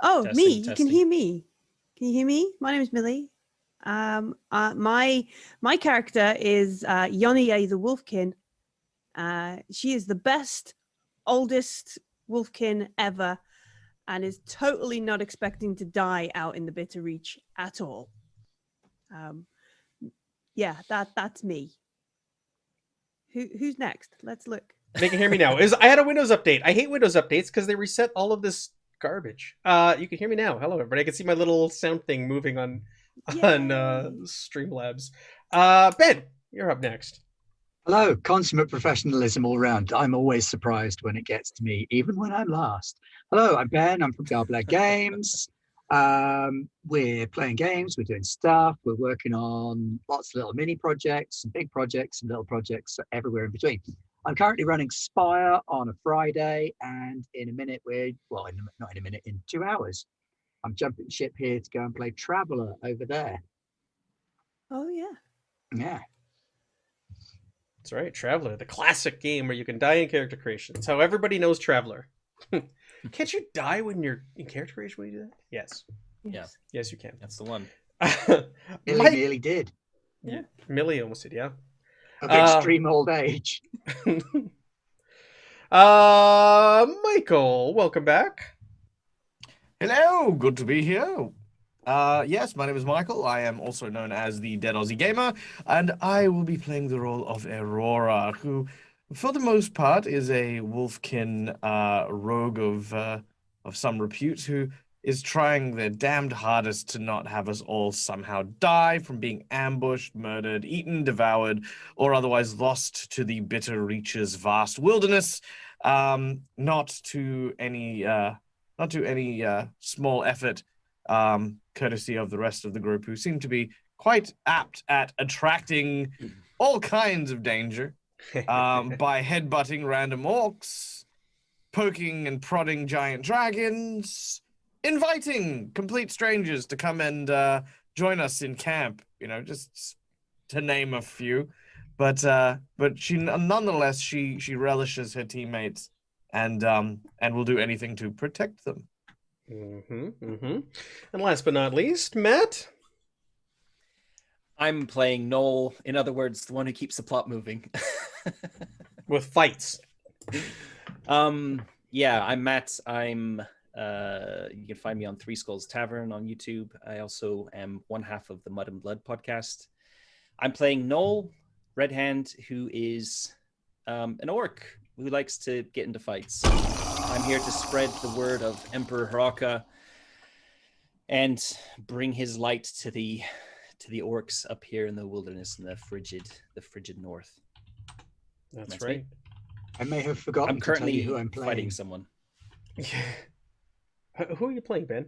Oh, me. Testing, You can testing. hear me. Can you hear me? My name is Millie. My character is Yoniye the Wolfkin. She is the best, oldest Wolfkin ever, and is totally not expecting to die out in the Bitter Reach at all. Um, yeah, that's me. Who's next? Let's look. They can hear me now. I had a Windows update. I hate Windows updates because they reset all of this garbage. You can hear me now. Hello, everybody. I can see my little sound thing moving on Yay! Streamlabs. Ben, you're up next. Hello, consummate professionalism all round. I'm always surprised when it gets to me, even when I'm last. Hello, I'm Ben. I'm from Garblag Games. We're playing games, we're doing stuff, we're working on lots of little mini projects, and big projects, and little projects everywhere in between. I'm currently running Spire on a Friday, and in a minute, not in a minute, in 2 hours, I'm jumping ship here to go and play Traveller over there. Oh yeah. Yeah. That's right, Traveller, the classic game where you can die in character creation. It's how everybody knows Traveller. Can't you die when you're in character creation when you do that? Yes. Yeah, Yes, you can. that's the one. Millie nearly did. Yeah. Millie almost did, yeah. Of extreme old age. Michael, welcome back. Hello, good to be here. Yes, my name is Michael. I am also known as the Dead Aussie Gamer, and I will be playing the role of Aurora, who, for the most part, is a Wolfkin rogue of some repute who is trying their damned hardest to not have us all somehow die from being ambushed, murdered, eaten, devoured, or otherwise lost to the bitter reaches vast wilderness. Not to any small effort, courtesy of the rest of the group, who seem to be quite apt at attracting all kinds of danger by headbutting random orcs, poking and prodding giant dragons, inviting complete strangers to come and join us in camp, just to name a few. But she nonetheless she relishes her teammates and will do anything to protect them. And last but not least, Matt. I'm playing Noel. In other words, the one who keeps the plot moving. With fights. Yeah, I'm Matt. You can find me on Three Skulls Tavern on YouTube. I also am one half of the Mud and Blood podcast. I'm playing Noel, Red Hand, who is an orc who likes to get into fights. I'm here to spread the word of Emperor Haraka and bring his light to the orcs up here in the wilderness in the frigid north. That's right. Me. I may have forgotten I'm currently to tell you who I'm playing. fighting someone. Who are you playing, Ben?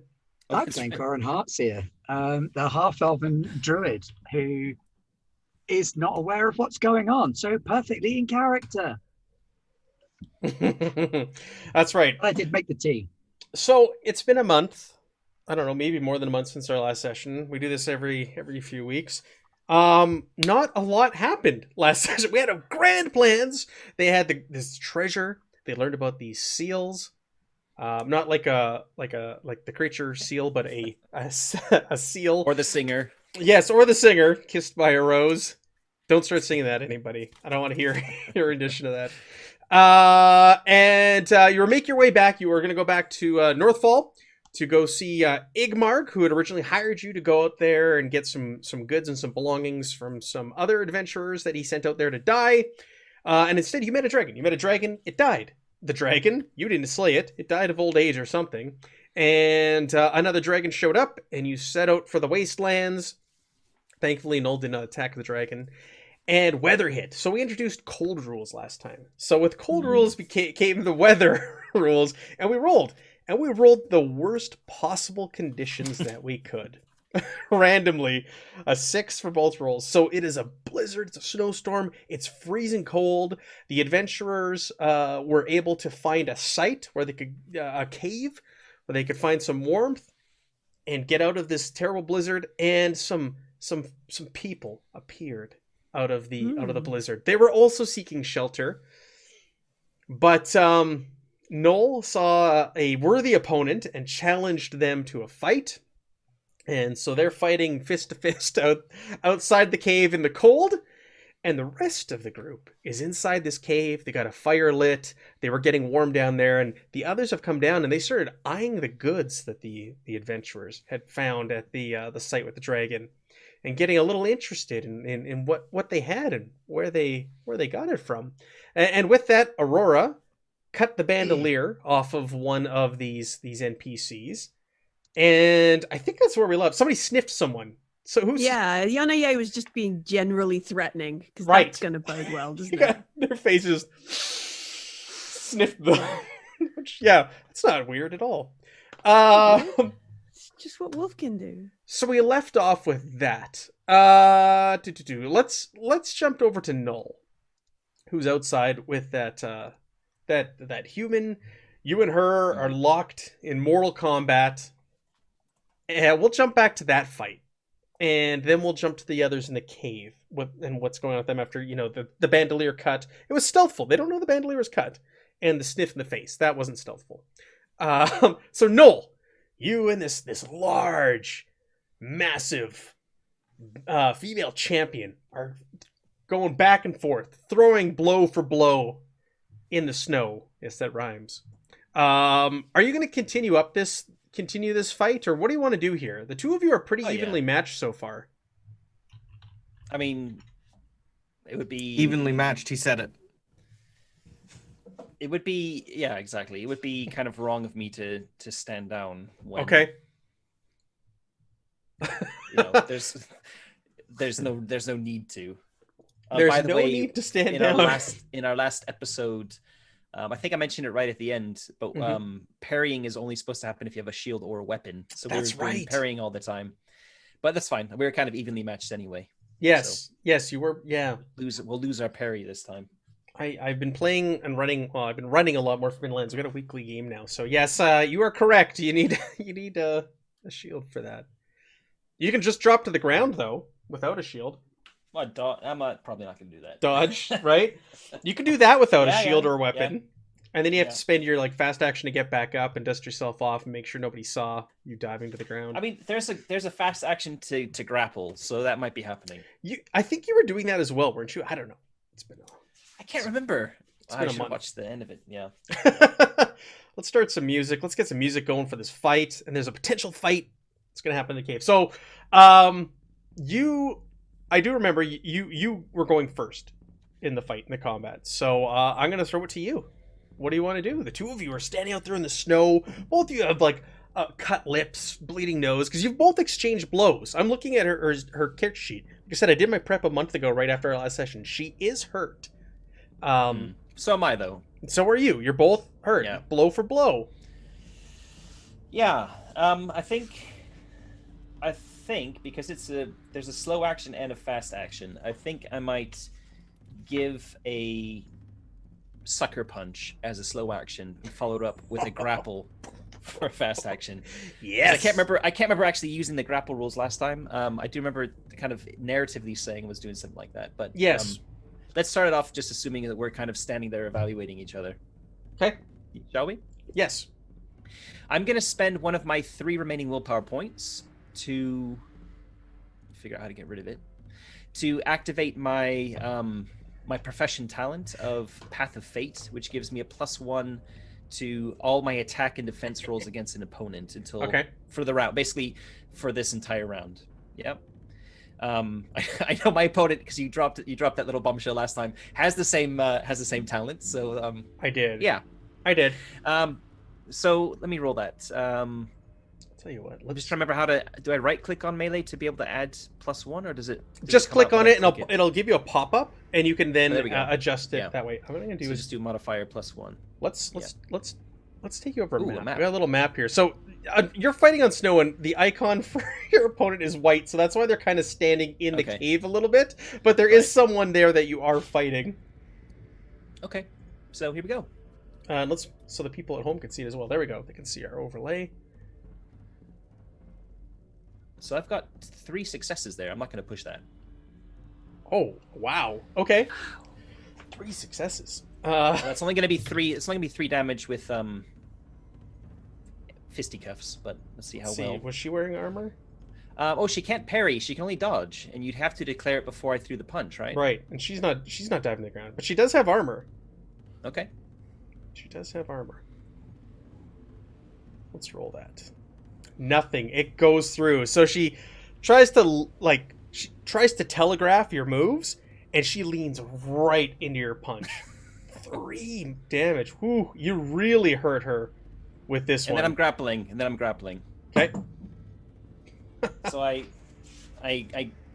I'm playing Corin Heartseer, the half-elven druid who is not aware of what's going on, so perfectly in character. That's right. I did make the tea. So it's been a month. I don't know, maybe more than a month since our last session. We do this every few weeks. Not a lot happened last session. We had grand plans. They had this treasure. They learned about these seals. Not like the creature seal, but a seal. Or the singer. Yes, or the singer, Kissed by a Rose. Don't start singing that, anybody. I don't want to hear your rendition of that. And you make your way back. You were going to go back to Northfall to go see Igmarg, who had originally hired you to go out there and get some goods and some belongings from some other adventurers that he sent out there to die. And instead, you met a dragon. It died. The dragon, you didn't slay it. It died of old age or something. And another dragon showed up, and you set out for the wastelands. Thankfully, Noel did not attack the dragon. And weather hit. So we introduced cold rules last time. So with cold rules came the weather rules, and we rolled. And we rolled the worst possible conditions that we could. Randomly, a 6 for both rolls. So it is a blizzard, it's a snowstorm, it's freezing cold. The adventurers were able to find a site where they could, a cave, where they could find some warmth and get out of this terrible blizzard. And some people appeared out of the blizzard. They were also seeking shelter, but Noel saw a worthy opponent and challenged them to a fight. And so they're fighting fist to fist outside the cave in the cold. And the rest of the group is inside this cave. They got a fire lit. They were getting warm down there. And the others have come down and they started eyeing the goods that the adventurers had found at the site with the dragon. And getting a little interested in what they had and where they got it from. And with that, Aurora cut the bandolier off of one of these NPCs. And I think that's where we left. Somebody sniffed someone. So who's... Yeah, Yonaye was just being generally threatening, because Right. that's going to bode well, doesn't Yeah, it? their faces sniffed the... Yeah, it's not weird at all. It's just what Wolfkin do. So we left off with that. Let's jump over to Null, who's outside with that human. You and her are locked in mortal combat. And we'll jump back to that fight, and then we'll jump to the others in the cave and what's going on with them after the bandolier cut. It was stealthful. They don't know the bandolier was cut, and the sniff in the face, that wasn't stealthful. So Null, you and this large, massive female champion are going back and forth, throwing blow for blow in the snow. Yes, that rhymes. Are you going to continue this fight, or what do you want to do here? The two of you are pretty evenly matched so far. I mean, it would be Evenly matched, he said it. It would be, yeah, exactly. It would be kind of wrong of me to stand down when, Okay. there's no need to. There's by the no way, need to stand in down. our last episode, I think I mentioned it right at the end, but parrying is only supposed to happen if you have a shield or a weapon. So That's we were doing right. parrying all the time, but that's fine. We were kind of evenly matched anyway. Yes, yes, you were. Yeah, We'll lose our parry this time. I've been playing and running. Well, I've been running a lot more for Lens. We got a weekly game now, so yes, you are correct. You need a shield for that. You can just drop to the ground though without a shield. I'm probably not going to do that. Dodge, right? You can do that without a Yeah, shield yeah, or a weapon. yeah. And then you have Yeah. to spend your fast action to get back up and dust yourself off and make sure nobody saw you diving to the ground. I mean, there's a fast action to grapple, so that might be happening. I think you were doing that as well, weren't you? I don't know. It's been I can't remember. been I a should month. watch the end of it. Yeah. Let's start some music. Let's get some music going for this fight. And there's a potential fight that's going to happen in the cave. So, I do remember you were going first in the fight, in the combat. So I'm going to throw it to you. What do you want to do? The two of you are standing out there in the snow. Both of you have cut lips, bleeding nose, because you've both exchanged blows. I'm looking at her character sheet. Like I said, I did my prep a month ago right after our last session. She is hurt. So am I, though. So are you. You're both hurt. Yeah. Blow for blow. Yeah. I think because there's a slow action and a fast action. I think I might give a sucker punch as a slow action and follow it up with a grapple for a fast action. Yes. I can't remember actually using the grapple rules last time. I do remember kind of narratively saying I was doing something like that. But Yes. Let's start it off just assuming that we're kind of standing there evaluating each other. Okay. Shall we? Yes. I'm going to spend one of my 3 remaining willpower points to figure out how to get rid of it. To activate my my profession talent of Path of Fate, which gives me a +1 to all my attack and defense rolls against an opponent until for the round, basically for this entire round. Yep. I know my opponent, because you dropped that little bombshell last time, has the same talent. So I did. yeah, I did. So let me roll that. Tell you what. I'm just trying to remember do I right click on melee to be able to add +1, or does it Just come click up on when I it and click it'll give you a pop up, and you can then there we go. adjust it Yeah. that way. What I'm gonna do So is just do modifier +1. let's take you over a Ooh, map. a map. We got a little map here. So you're fighting on snow, and the icon for your opponent is white, so that's why they're kind of standing in the Okay. cave a little bit. But there Right. is someone there that you are fighting. Okay, so here we go. So the people at home can see it as well. There we go. They can see our overlay. So I've got 3 successes there. I'm not going to push that. Oh wow. Okay. 3 successes. That's only going to be 3. It's only going to be 3 damage with fisticuffs. But let's see how well. Was she wearing armor? Oh, she can't parry. She can only dodge, and you'd have to declare it before I threw the punch, right? Right, and she's not diving to the ground, but she does have armor. Okay. She does have armor. Let's roll that. Nothing. It goes through. So she tries to telegraph your moves, and she leans right into your punch. 3 damage. Whew, you really hurt her with this one. And then I'm grappling. Okay. So I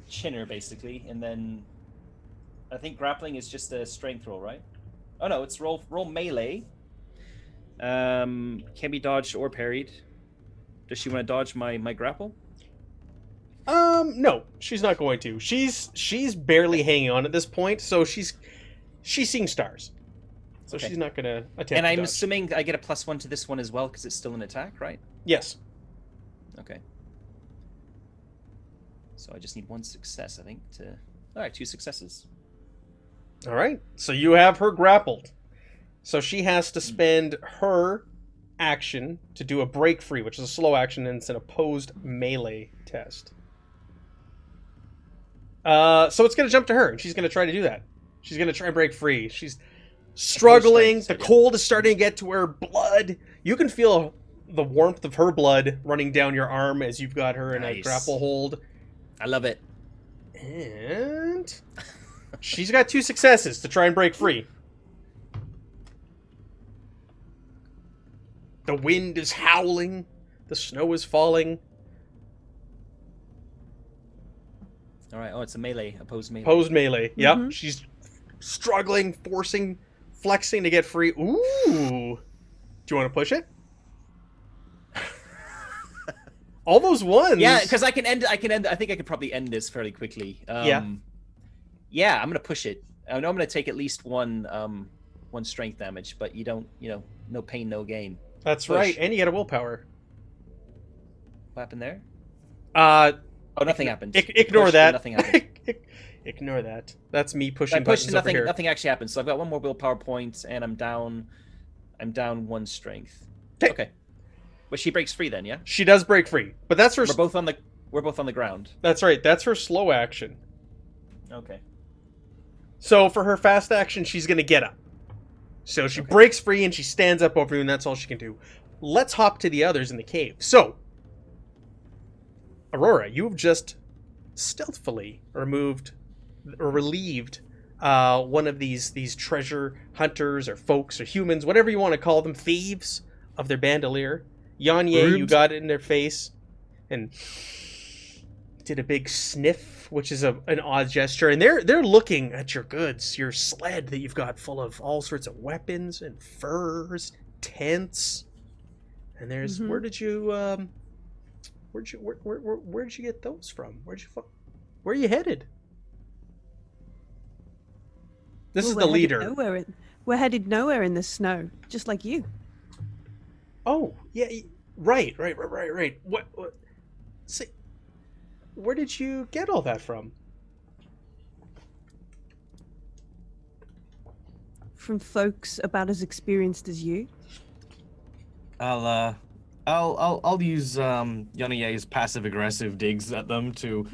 chin her basically, and then I think grappling is just a strength roll, right? Oh no, it's roll melee. Can be dodged or parried. Does she want to dodge my grapple? No, she's not going to. She's barely hanging on at this point, so she's seeing stars. So Okay. she's not going to attempt And to I'm dodge. assuming I get a +1 to this one as well because it's still an attack, right? Yes. Okay. So I just need 1 success, I think, to... All right, 2 successes. All right. So you have her grappled. So she has to spend her action to do a break free, which is a slow action, and it's an opposed melee test. So it's going to jump to her, and she's going to try to do that. She's going to try and break free. She's struggling. The cold is starting to get to her blood. You can feel the warmth of her blood running down your arm as you've got her in a Nice. grapple hold. I love it. And she's got 2 successes to try and break free. The wind is howling. The snow is falling. All right. Oh, it's a melee, opposed melee. Opposed melee. Yep. Mhm. She's struggling, flexing to get free. Ooh. Do you want to push it? All those ones. Yeah, because I can end. I think I could probably end this fairly quickly. Yeah. Yeah, I'm gonna push it. I know I'm gonna take at least one strength damage, but you don't. No pain, no gain. That's Push. right. And you get a willpower. What happened there? Uh, Oh, nothing happened. ignore Pushed, that. and Nothing happened. Ignore that. That's me pushing I pushed buttons and over nothing. here. Nothing actually happened. So I've got 1 more willpower point, and I'm down 1 strength. 'Kay. Okay. But she breaks free then, yeah. She does break free, but that's her. We're both on the ground. That's right. That's her slow action. Okay. So for her fast action, she's going to get up. So she breaks free and she stands up over you, and that's all she can do. Let's hop to the others in the cave. So, Aurora, you've just stealthily relieved one of these treasure hunters or folks or humans, whatever you want to call them, thieves of their bandolier. Yanye, you got it in their face and did a big sniff, which is an odd gesture. And they're looking at your goods, your sled that you've got full of all sorts of weapons and furs, tents. And there's where did you get those from? Where are you headed? This is the leader. We're headed nowhere in the snow, just like you. Oh, yeah, right. What? See, where did you get all that from? From folks about as experienced as you. I'll use Yonie's passive aggressive digs at them to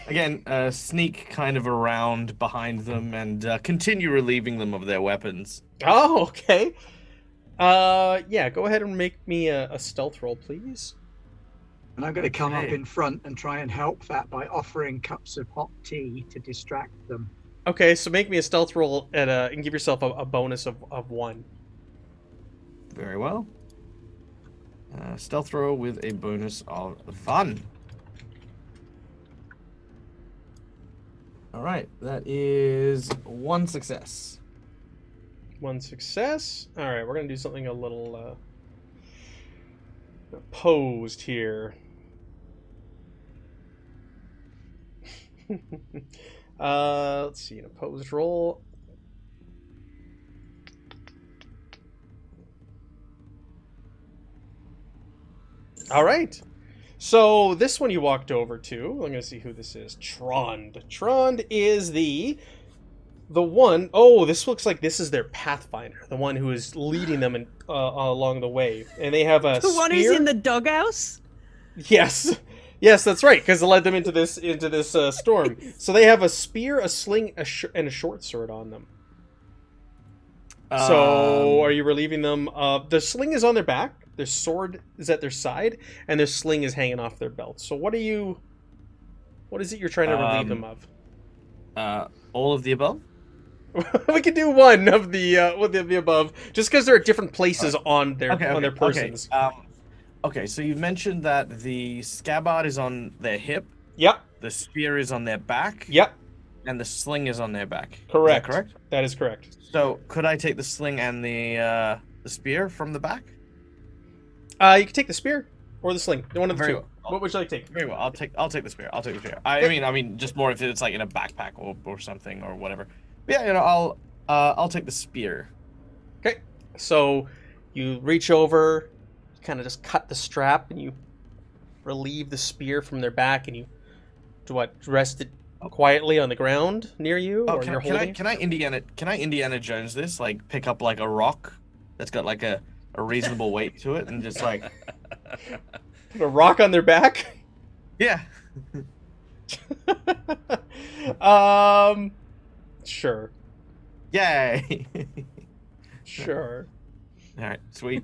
again sneak kind of around behind them and continue relieving them of their weapons. Oh, okay. Yeah, go ahead and make me a stealth roll, please. And I'm going to come up Okay. in front and try and help that by offering cups of hot tea to distract them. Okay, so make me a stealth roll and give yourself a bonus of 1. Very well. Stealth roll with a bonus of 1. All right, that is 1 success. 1 success. All right, we're gonna do something a little opposed here. Let's see, an opposed roll. All right. So this one you walked over to. I'm going to see who this is. Trond. Trond is the the one, oh, this looks like this is their pathfinder, the one who is leading them along the way, and they have a The one who's in the doghouse? Yes, yes, that's right, because it led them into this storm. So they have a spear, a sling, and a short sword on them. So are you relieving them? The sling is on their back, their sword is at their side, and their sling is hanging off their belt. So what is it you're trying to relieve them of? All of the above? We can do one of the above, just because they're at different places on their persons. Okay, so you mentioned that the scabbard is on their hip. Yep. The spear is on their back. Yep. And the sling is on their back. Correct. Is that correct? That is correct. So could I take the sling and the spear from the back? You can take the spear or the sling. One of the Very two. well. What would you like to take? Very well. I'll take the spear. I'll take the spear. I mean, just more if it's like in a backpack or something or whatever. But yeah, I'll take the spear. Okay. So you reach over, you kind of just cut the strap, and you relieve the spear from their back, and you rest it quietly on the ground near you, or you're holding it? Can I Indiana Jones this? Like pick up like a rock that's got like a reasonable weight to it, and just like Put a rock on their back? yeah. Sure. Yay. Sure. All right, sweet.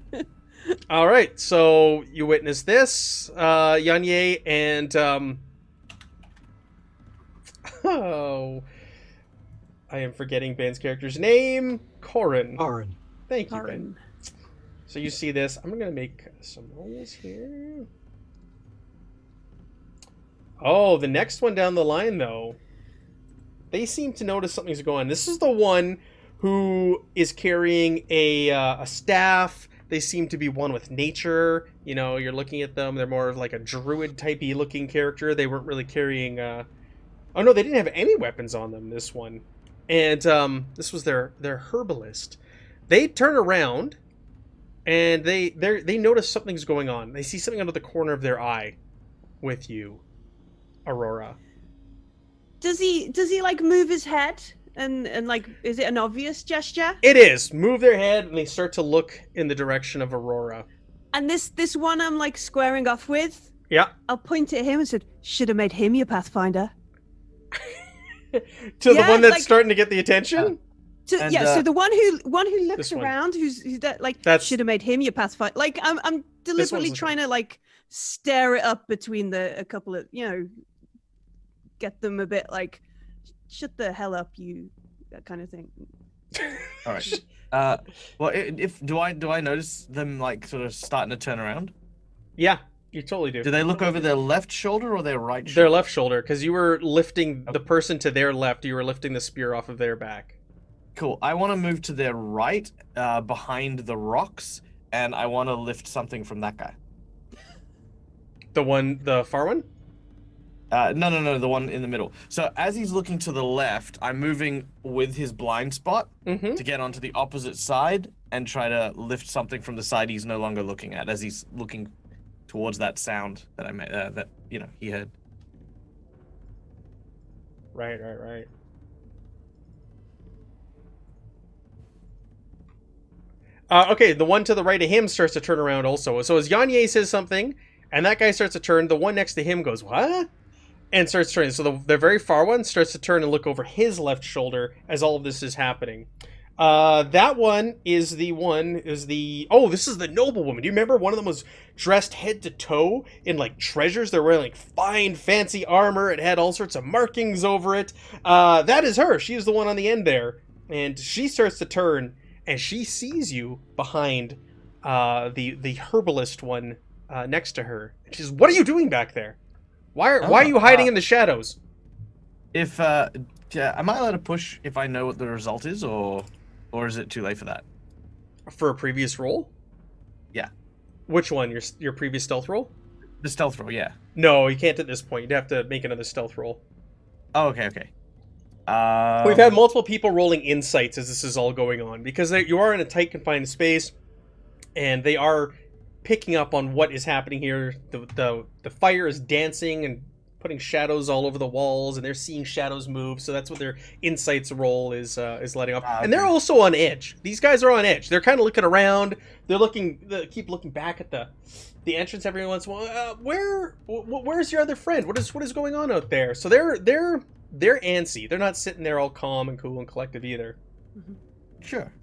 All right, so you witness this, Yanye, and oh, I am forgetting Ben's character's name. Corin. Oren. Thank you, Ben. Corin. So you see this. I'm gonna make some rolls here. Oh, the next one down the line, though, they seem to notice something's going on. This is the one who is carrying a staff. They seem to be one with nature. You know, you're looking at them. They're more of like a druid-typey looking character. They weren't really carrying... Oh, no, they didn't have any weapons on them, this one. And this was their herbalist. They turn around, and they notice something's going on. They see something out of the corner of their eye with you, Aurora. Does he like move his head and like, is it an obvious gesture? It is. Move their head, and they start to look in the direction of Aurora. And this one I'm like squaring off with, Yeah. I'll point at him and said, should have made him your pathfinder. To Yeah, the one that's like- starting to get the attention? So the one who looks This one. around, who's that like That's- should have made him your pathfinder. Like I'm deliberately one's trying to like stir it up between a couple of, you know, get them a bit like shut the hell up, you, that kind of thing. All right. Well, do I notice them like sort of starting to turn around? Yeah, you totally do. Do they look over their left shoulder or their right shoulder? Their left shoulder, because you were lifting the person to their left. You were lifting the spear off of their back. Cool. I want to move to their right, behind the rocks, and I want to lift something from that guy. The far one? No, the one in the middle. So as he's looking to the left, I'm moving with his blind spot Mm-hmm. to get onto the opposite side and try to lift something from the side he's no longer looking at, as he's looking towards that sound that I made, that he heard. Right. Okay, the one to the right of him starts to turn around also. So as Yanye says something, and that guy starts to turn, the one next to him goes, what? And starts turning. So the very far one starts to turn and look over his left shoulder as all of this is happening. That one is oh, this is the noblewoman. Do you remember one of them was dressed head to toe in like treasures? They're wearing like fine, fancy armor. It had all sorts of markings over it. That is her. She's the one on the end there. And she starts to turn, and she sees you behind the herbalist one next to her. And she says, what are you doing back there? Why are you hiding in the shadows? If am I allowed to push if I know what the result is, or is it too late for that? For a previous roll? Yeah. Which one? Your previous stealth roll? The stealth roll, yeah. No, you can't at this point. You'd have to make another stealth roll. Oh, okay. We've had multiple people rolling insights as this is all going on, because you are in a tight, confined space, and they are picking up on what is happening here. The fire is dancing and putting shadows all over the walls, and they're seeing shadows move. So that's what their insights roll is letting off. And they're also on edge. These guys are on edge. They're kind of looking around. They keep looking back at the entrance every once in a while. Where's your other friend? What is going on out there? So they're antsy. They're not sitting there all calm and cool and collective either. Sure.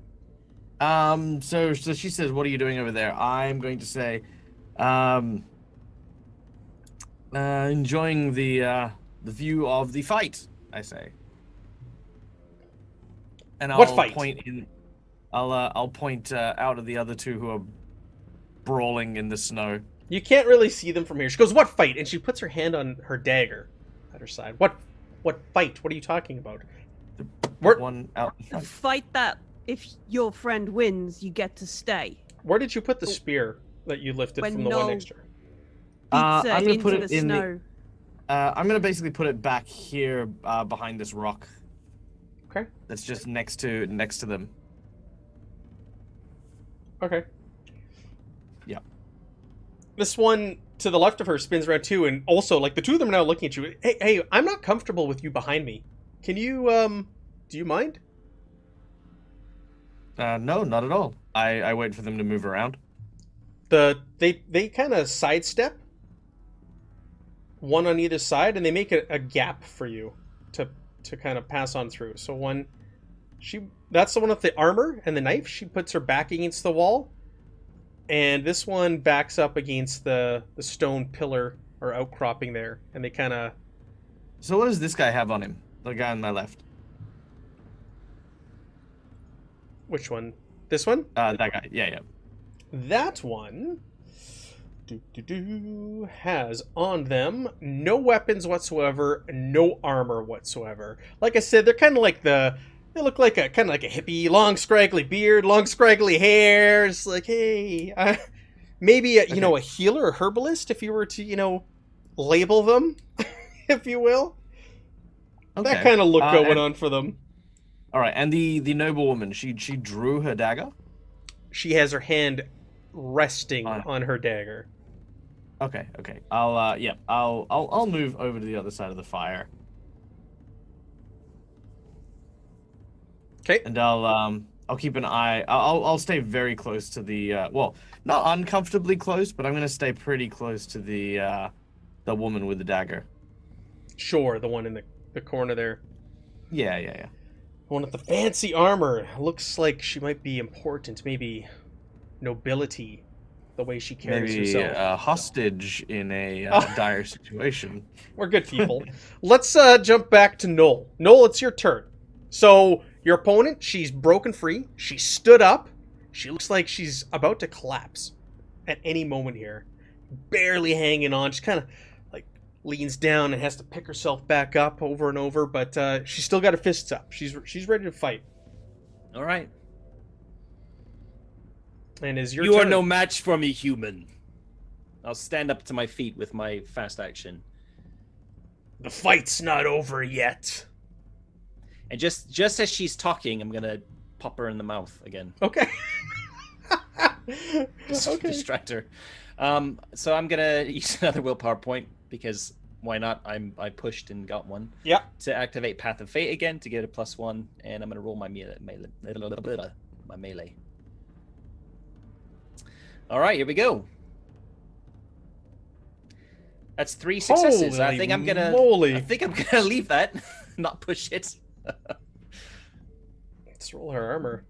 So she says, "What are you doing over there?" I'm going to say, enjoying the view of the fight, I say. And What fight? I'll point out of the other two who are brawling in the snow. You can't really see them from here. She goes, "What fight?" And she puts her hand on her dagger at her side. What fight? What are you talking about? One out in The front. fight that if your friend wins, you get to stay. Where did you put the spear that you lifted When from the one Noel- next to her? Beats her I'm gonna into put it the in snow. I'm gonna basically put it back here behind this rock. Okay. That's just next to them. Okay. Yeah. This one to the left of her spins around too, and also, like, the two of them are now looking at you. Hey, I'm not comfortable with you behind me. Can you, do you mind? No, not at all. I wait for them to move around. They kind of sidestep, one on either side, and they make a gap for you to kind of pass on through. So that's the one with the armor and the knife. She puts her back against the wall, and this one backs up against the stone pillar or outcropping there, and they kind of... So what does this guy have on him? The guy on my left. Which one? This one? That guy. Yeah. That one has on them no weapons whatsoever, no armor whatsoever. Like I said, they're kind of like they look like a kind of like a hippie, long scraggly beard, long scraggly hair. It's like, hey, maybe a healer or herbalist, if you were to label them, if you will. Okay. That kind of look going on for them. All right, and the noble woman, she drew her dagger. She has her hand resting on her dagger. Okay. I'll move over to the other side of the fire. Okay. And I'll keep an eye. I'll stay very close to the not uncomfortably close, but I'm gonna stay pretty close to the woman with the dagger. Sure, the one in the corner there. Yeah. One with the fancy armor. Looks like she might be important. Maybe nobility, the way she carries Maybe herself. a hostage in a dire situation. We're good people. Let's jump back to Noel. Noel, it's your turn. So your opponent, she's broken free. She stood up. She looks like she's about to collapse at any moment here. Barely hanging on. She's kind of like leans down and has to pick herself back up over and over, but she's still got her fists up. She's ready to fight. All right. And is your You turn. are no match for me, human. I'll stand up to my feet with my fast action. The fight's not over yet. And just as she's talking, I'm gonna pop her in the mouth again. Okay. Distract her. So I'm gonna use another willpower point because why not? I pushed and got one. Yeah. To activate Path of Fate again to get a +1, and I'm gonna roll my melee. All right, here we go. That's 3 successes. I think I'm gonna leave that, not push it. Let's roll her armor.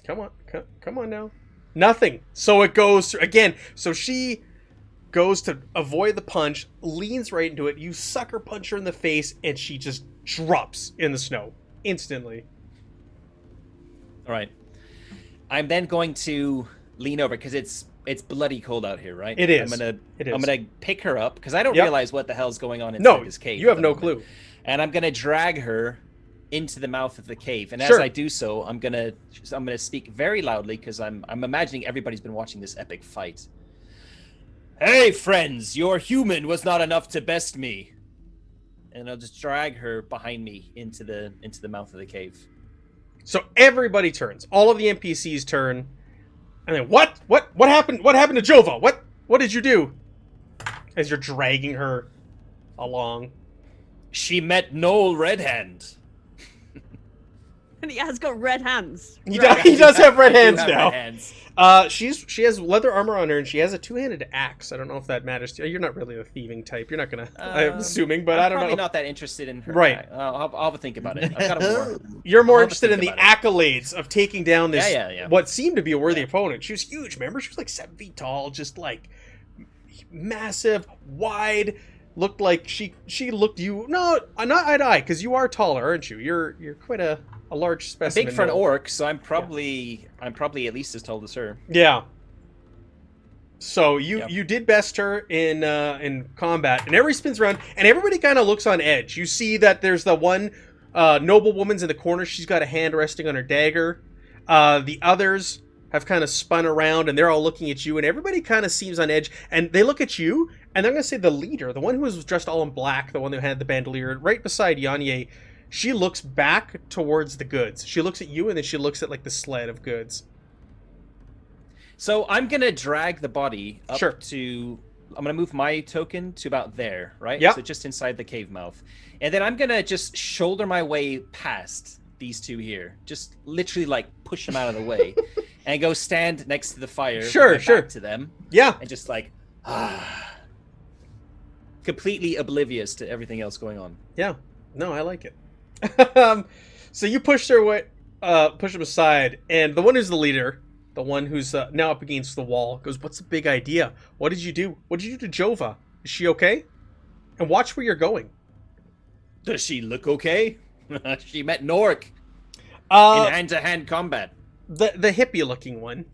Come on now. Nothing. So it goes through, again. So she goes to avoid the punch, leans right into it. You sucker punch her in the face, and she just drops in the snow instantly. All right. I'm then going to lean over because it's bloody cold out here, right? It is. I'm It is. gonna pick her up because I don't Yep. realize what the hell's going on inside this cave. you have at the no moment. clue. And I'm gonna drag her into the mouth of the cave. And Sure. as I do so, I'm gonna speak very loudly because I'm imagining everybody's been watching this epic fight. Hey friends, your human was not enough to best me. And I'll just drag her behind me into the mouth of the cave. So everybody turns. All of the NPCs turn. And then what happened? What happened to Jova? What did you do? As you're dragging her along. She met Noel Redhand. And he has got red hands. He does have red I do hands have now. red hands. She has leather armor on her, and she has a two-handed axe. I don't know if that matters to you. You're not really a thieving type. You're not gonna. I'm assuming, but I don't know. I'm probably not that interested in her. Right. I'll have a think about it. I've got more. You're more I'll have interested to in the think about accolades of taking down this Yeah. what seemed to be a worthy opponent. She was huge. Remember, she was like 7 feet tall, just like massive, wide. Looked like she looked you. No, not eye to eye, because you are taller, aren't you? You're quite a large specimen. Big for an orc, so I'm probably at least as tall as her. Yeah. So you did best her in combat, and everybody spins around, and everybody kind of looks on edge. You see that there's the one noblewoman's in the corner. She's got a hand resting on her dagger. The others have kind of spun around, and they're all looking at you, and everybody kind of seems on edge. And they look at you, and they're going to say the leader, the one who was dressed all in black, the one who had the bandolier, right beside Yanye. She looks back towards the goods. She looks at you, and then she looks at like the sled of goods. So I'm gonna drag the body up Sure. to. I'm gonna move my token to about there, right? Yep. So just inside the cave mouth, and then I'm gonna just shoulder my way past these two here, just literally like push them out of the way, and go stand next to the fire. with Sure, my sure. back to them, Yeah. and just like, completely oblivious to everything else going on. Yeah. No, I like it. So you push their way, push them aside, and the one who's the leader, the one who's now up against the wall, goes, "What's the big idea? What did you do? What did you do to Jova? Is she okay? And watch where you're going." Does she look okay? She met Nork in hand-to-hand combat. The hippie-looking one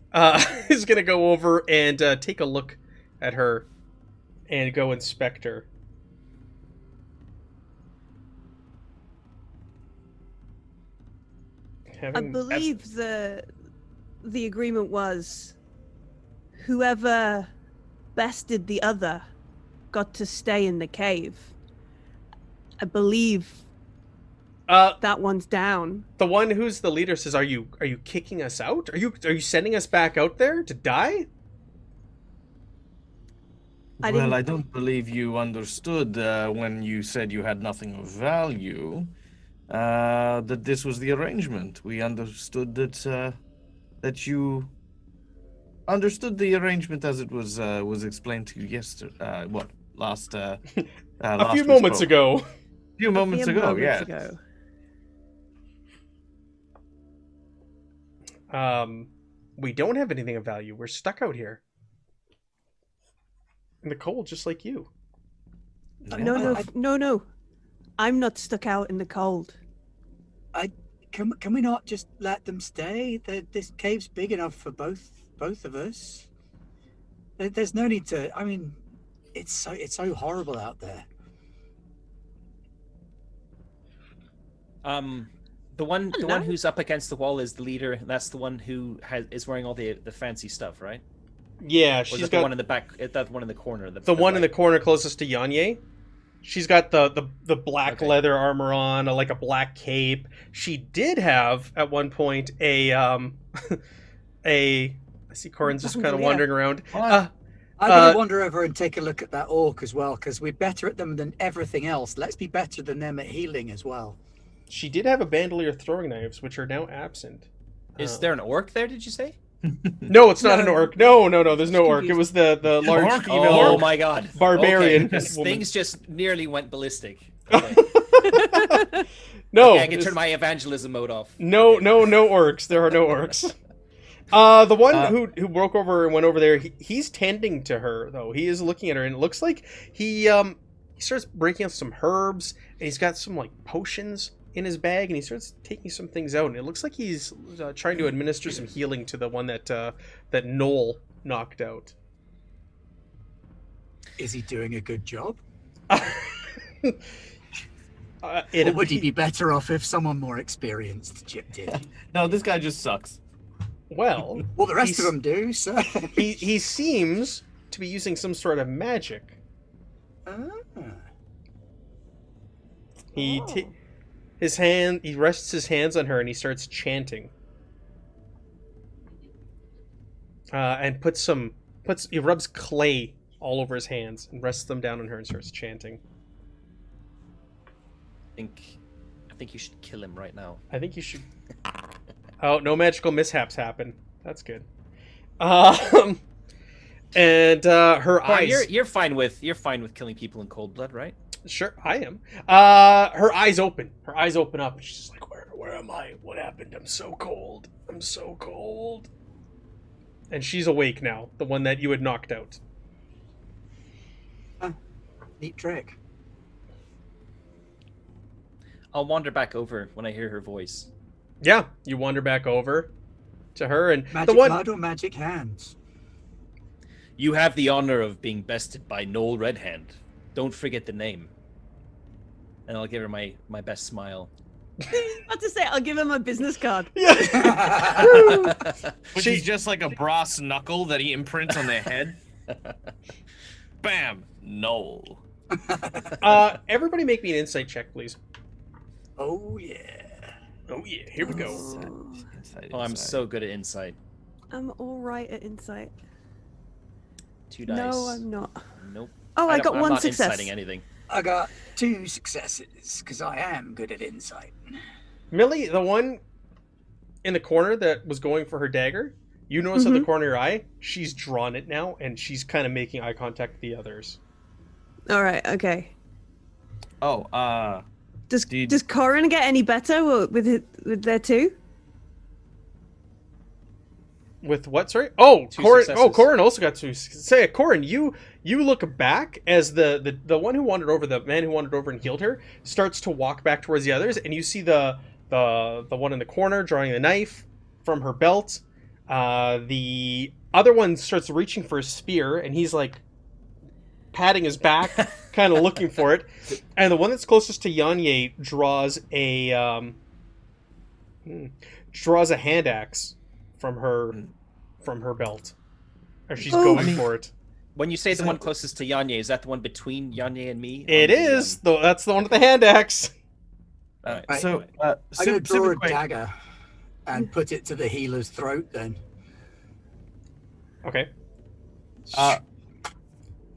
is gonna go over and take a look at her and go inspect her. I believe the agreement was whoever bested the other got to stay in the cave. I believe that one's down. The one who's the leader says, "Are you kicking us out? Are you sending us back out there to die?" Well, I don't believe you understood when you said you had nothing of value. That this was the arrangement. We understood that you understood the arrangement as it was explained to you yesterday. Last A last few we moments spoke. ago. A few moments ago, yeah. We don't have anything of value. We're stuck out here in the cold, just like you. No. I'm not stuck out in the cold. Can we not just let them stay? This cave's big enough for both of us. There's no need to. I mean, it's so horrible out there. The one who's up against the wall is the leader. That's the one who is wearing all the fancy stuff, right? Yeah, Or she's is it got the one in the back. That one in the corner. the one in the corner closest to Yanye. She's got the black leather armor on, like a black cape. She did have at one point I see Corin's just kind of wandering around. I'm gonna wander over and take a look at that orc as well, because we're better at them than everything else. Let's be better than them at healing as well. She did have a bandolier throwing knives, which are now absent. Is there an orc there? Did you say? No, it's not an orc. No, there's no Just orc. It was the large Orc? female Oh my god! barbarian. Okay, 'cause woman. things just nearly went ballistic. Okay. No, Okay, I can turn my evangelism mode off. no orcs. There are no orcs. The one who broke over and went over there, he's tending to her though. He is looking at her, and it looks like he starts breaking out some herbs, and he's got some like potions in his bag, and he starts taking some things out, and it looks like he's trying to administer some healing to the one that Noel knocked out. Is he doing a good job? Or Or would he be better off if someone more experienced chipped in? No, this guy just sucks. Well, Well, the rest of he's- them do, so... he seems to be using some sort of magic. He he rests his hands on her, and he starts chanting. And puts some he rubs clay all over his hands and rests them down on her and starts chanting. I think you should kill him right now. I think you should. Oh, no magical mishaps happen. That's good. And her eyes. You're fine with killing people in cold blood, right? Sure, I am. Her eyes open. Her eyes open up. She's just like, where am I? What happened? I'm so cold. I'm so cold. And she's awake now, the one that you had knocked out. Neat trick. I'll wander back over when I hear her voice. Yeah, you wander back over to her, and Magic the one. blood or magic hands? You have the honor of being bested by Noel Redhand. Don't forget the name. And I'll give her my best smile. About to say, I'll give him a business card. Which is just like a brass knuckle that he imprints on their head. Bam! Noel. Everybody make me an insight check, please. Oh yeah. Oh yeah, here we go. Oh, I'm so good at insight. I'm all right at insight. 2 dice. No, I'm not. Nope. Oh, I got I'm one not success. inciting anything. I got 2 successes because I am good at insight. Millie, the one in the corner that was going for her dagger, you notice at the corner of your eye, she's drawn it now, and she's kind of making eye contact with the others. All right. Okay. Oh, Does Corin get any better with their 2? With what? Sorry. Oh, 2 Corin. successes. Oh, Corin also got 2. Say, Corin, you look back as the one who wandered over, the man who wandered over and healed her, starts to walk back towards the others, and you see the one in the corner drawing the knife from her belt. The other one starts reaching for his spear, and he's like patting his back, kind of looking for it. And the one that's closest to Yanye draws a hand axe from her belt, or she's going for it. When you say the one closest to Yanye, is that the one between Yanye and me? It is. Though that's the one with the hand axe. All right. Right. so I'm going to draw a quick. dagger and put it to the healer's throat then. Okay.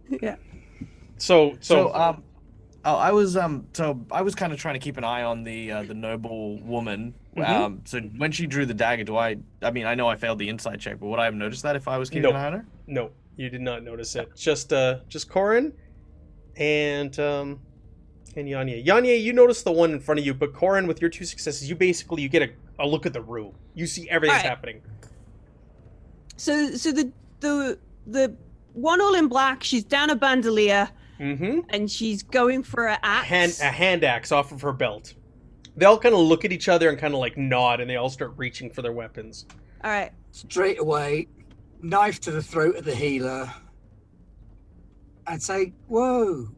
Yeah. So I was kind of trying to keep an eye on the noble woman. So when she drew the dagger, I mean, I know I failed the insight check, but would I have noticed that if I was keeping an eye on her? No, you did not notice it. Just Corin and Yanya. Yanya, you notice the one in front of you, but Corin, with your 2 successes, you get a look at the room. You see everything's happening. So the one all in black, she's down a bandolier, and she's going for an axe. A hand axe off of her belt. They all kind of look at each other and kind of like nod, and they all start reaching for their weapons. All right. Straight away, knife to the throat of the healer. And say, whoa.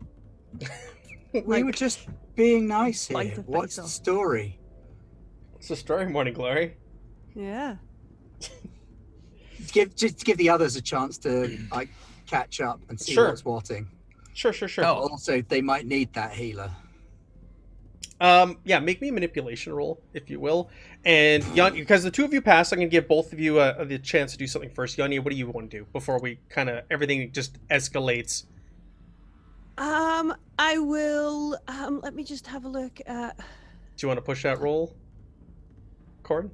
We were just being nice here. Bite the face What's the off. story? It's the story, Morning Glory. Yeah. Just give the others a chance to like catch up and see Sure. what's whatting. Sure. Oh. Also, they might need that healer. Yeah, make me a manipulation roll, if you will. And because the 2 of you passed, I'm going to give both of you the chance to do something first. Yanya, what do you want to do before we kind of everything just escalates? I will. Let me just have a look at. Do you want to push that roll, Corin?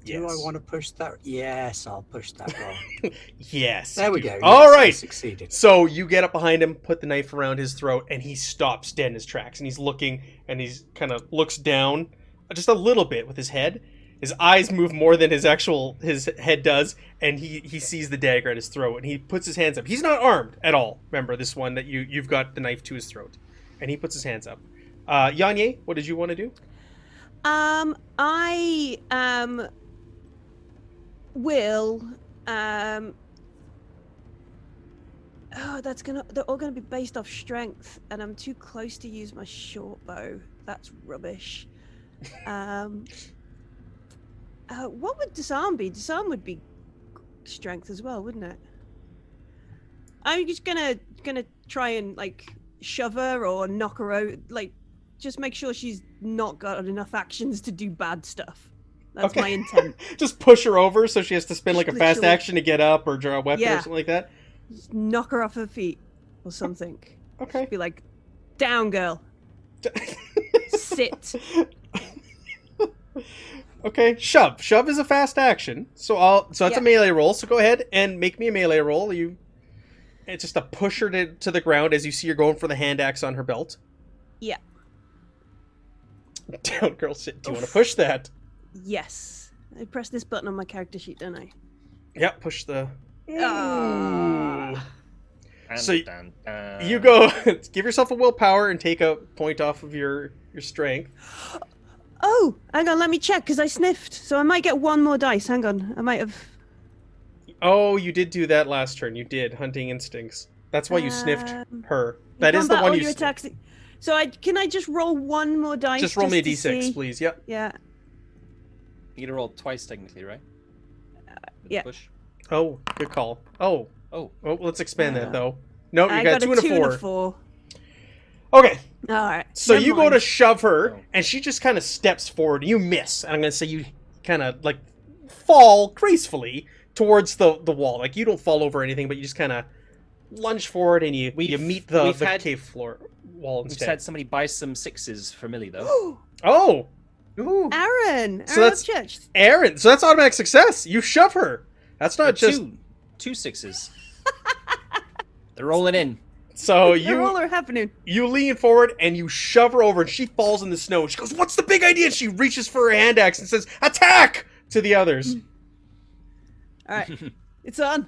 Do I want to push that? Yes, I'll push that roll. Yes. There we you go. do. All Yes, I right. succeeded. So you get up behind him, put the knife around his throat, and he stops dead in his tracks. And he's looking, and he's kind of looks down just a little bit with his head. His eyes move more than his head does, and he sees the dagger at his throat, and he puts his hands up. He's not armed at all. Remember this one that you've got the knife to his throat, and he puts his hands up. Yanye, what did you want to do? I will they're all gonna be based off strength, and I'm too close to use my short bow. That's rubbish. What would disarm be? Disarm would be strength as well, wouldn't it? I'm just gonna try and like shove her or knock her out, like just make sure she's not got enough actions to do bad stuff. That's Okay. my intent. Just push her over so she has to spend like a fast Literally. action to get up or draw a weapon or Yeah. something like that. Just knock her off her feet or something. Okay. Be like, down, girl. Sit. Okay, shove. Shove is a fast action. So that's a Yeah. melee roll. So go ahead and make me a melee roll. It's just to push her to the ground as you see her going for the hand axe on her belt. Yeah. Down, girl, sit. Do you want to push that? Yes. I press this button on my character sheet, don't I? Yeah, push the. Ah. So you go. Give yourself a willpower and take a point off of your strength. Oh, hang on, let me check, because I sniffed. So I might get one more dice. Hang on. I might have... Oh, you did do that last turn. You did. Hunting instincts. That's why you sniffed her. That is the combat one all you your sniffed. attacks. So can I just roll one more dice? Just roll me a to d6, see? please. Yep. Yeah. You get to roll twice technically, right? With the yeah. Push. Oh, good call. Oh, Oh, let's expand that though. No, you I got, got two a and a 2 and four. a 4. Okay, All right. so never you go mind. to shove her, Oh. and she just kind of steps forward. You miss, and I'm gonna say you kind of like fall gracefully towards the wall. Like you don't fall over anything, but you just kind of lunge forward, and you meet the cave floor wall we've instead. had somebody buy some sixes for Millie though. Oh, Aaron. So that's- Church. Aaron, so that's automatic success. You shove her. That's not just two sixes. They're rolling in. so They're all you are happening. you lean forward and you shove her over, and she falls in the snow. She goes, "What's the big idea?" And she reaches for her hand axe and says, "Attack!" to the others. All right. It's on.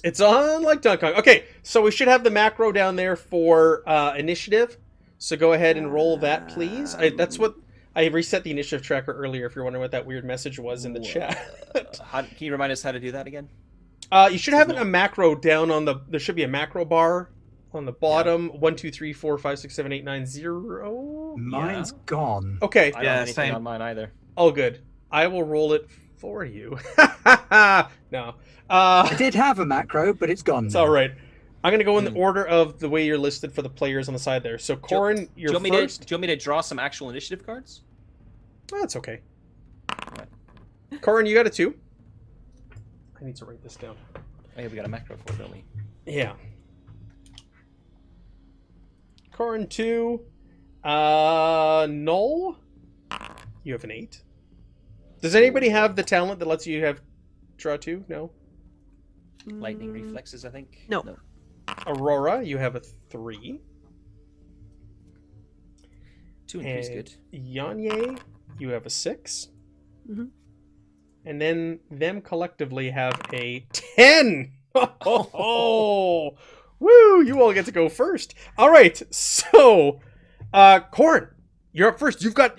It's on like Donkey Kong. Okay, so we should have the macro down there for initiative. So go ahead and roll that, please. That's what I reset the initiative tracker earlier. If you're wondering what that weird message was in the chat, Can you remind us how to do that again? you should have a macro down on the. There should be a macro bar on the bottom. 1, 2, 3, 4, 5, 6, 7, 8, 9, 0. Mine's Yeah. gone. Okay, I don't Yeah, have anything same. on mine either. all good. I will roll it for you. No, I did have a macro, but it's gone. it's now. all right. I'm gonna go in the order of the way you're listed for the players on the side there. So Corin, do you're you want me first. do you want me to draw some actual initiative cards? Oh, that's okay. Corin, you got a 2. I need to write this down. Oh yeah, we got a macro for it, don't we? Yeah. Corin 2. Null. You have an 8. Does anybody have the talent that lets you have draw 2? No. Lightning reflexes, I think. No. Aurora, you have a 3. 2 and 3 is good. Yanye, you have a 6. Mhm. And then them collectively have a 10. Oh, woo! You all get to go first. All right. So, Corin, you're up first. You've got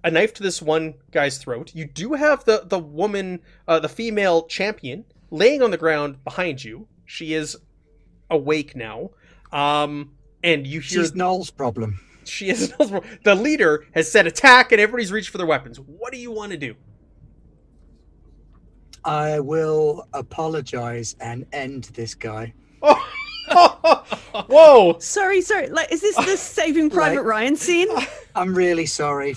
a knife to this one guy's throat. You do have the woman, the female champion, laying on the ground behind you. She is awake now. And you hear She's Noel's problem. she is the leader has said attack, and everybody's reached for their weapons. What do you want to do? I will apologize and end this guy. Whoa! Sorry. Like, is this the Saving Private Like- Ryan scene? I'm really sorry.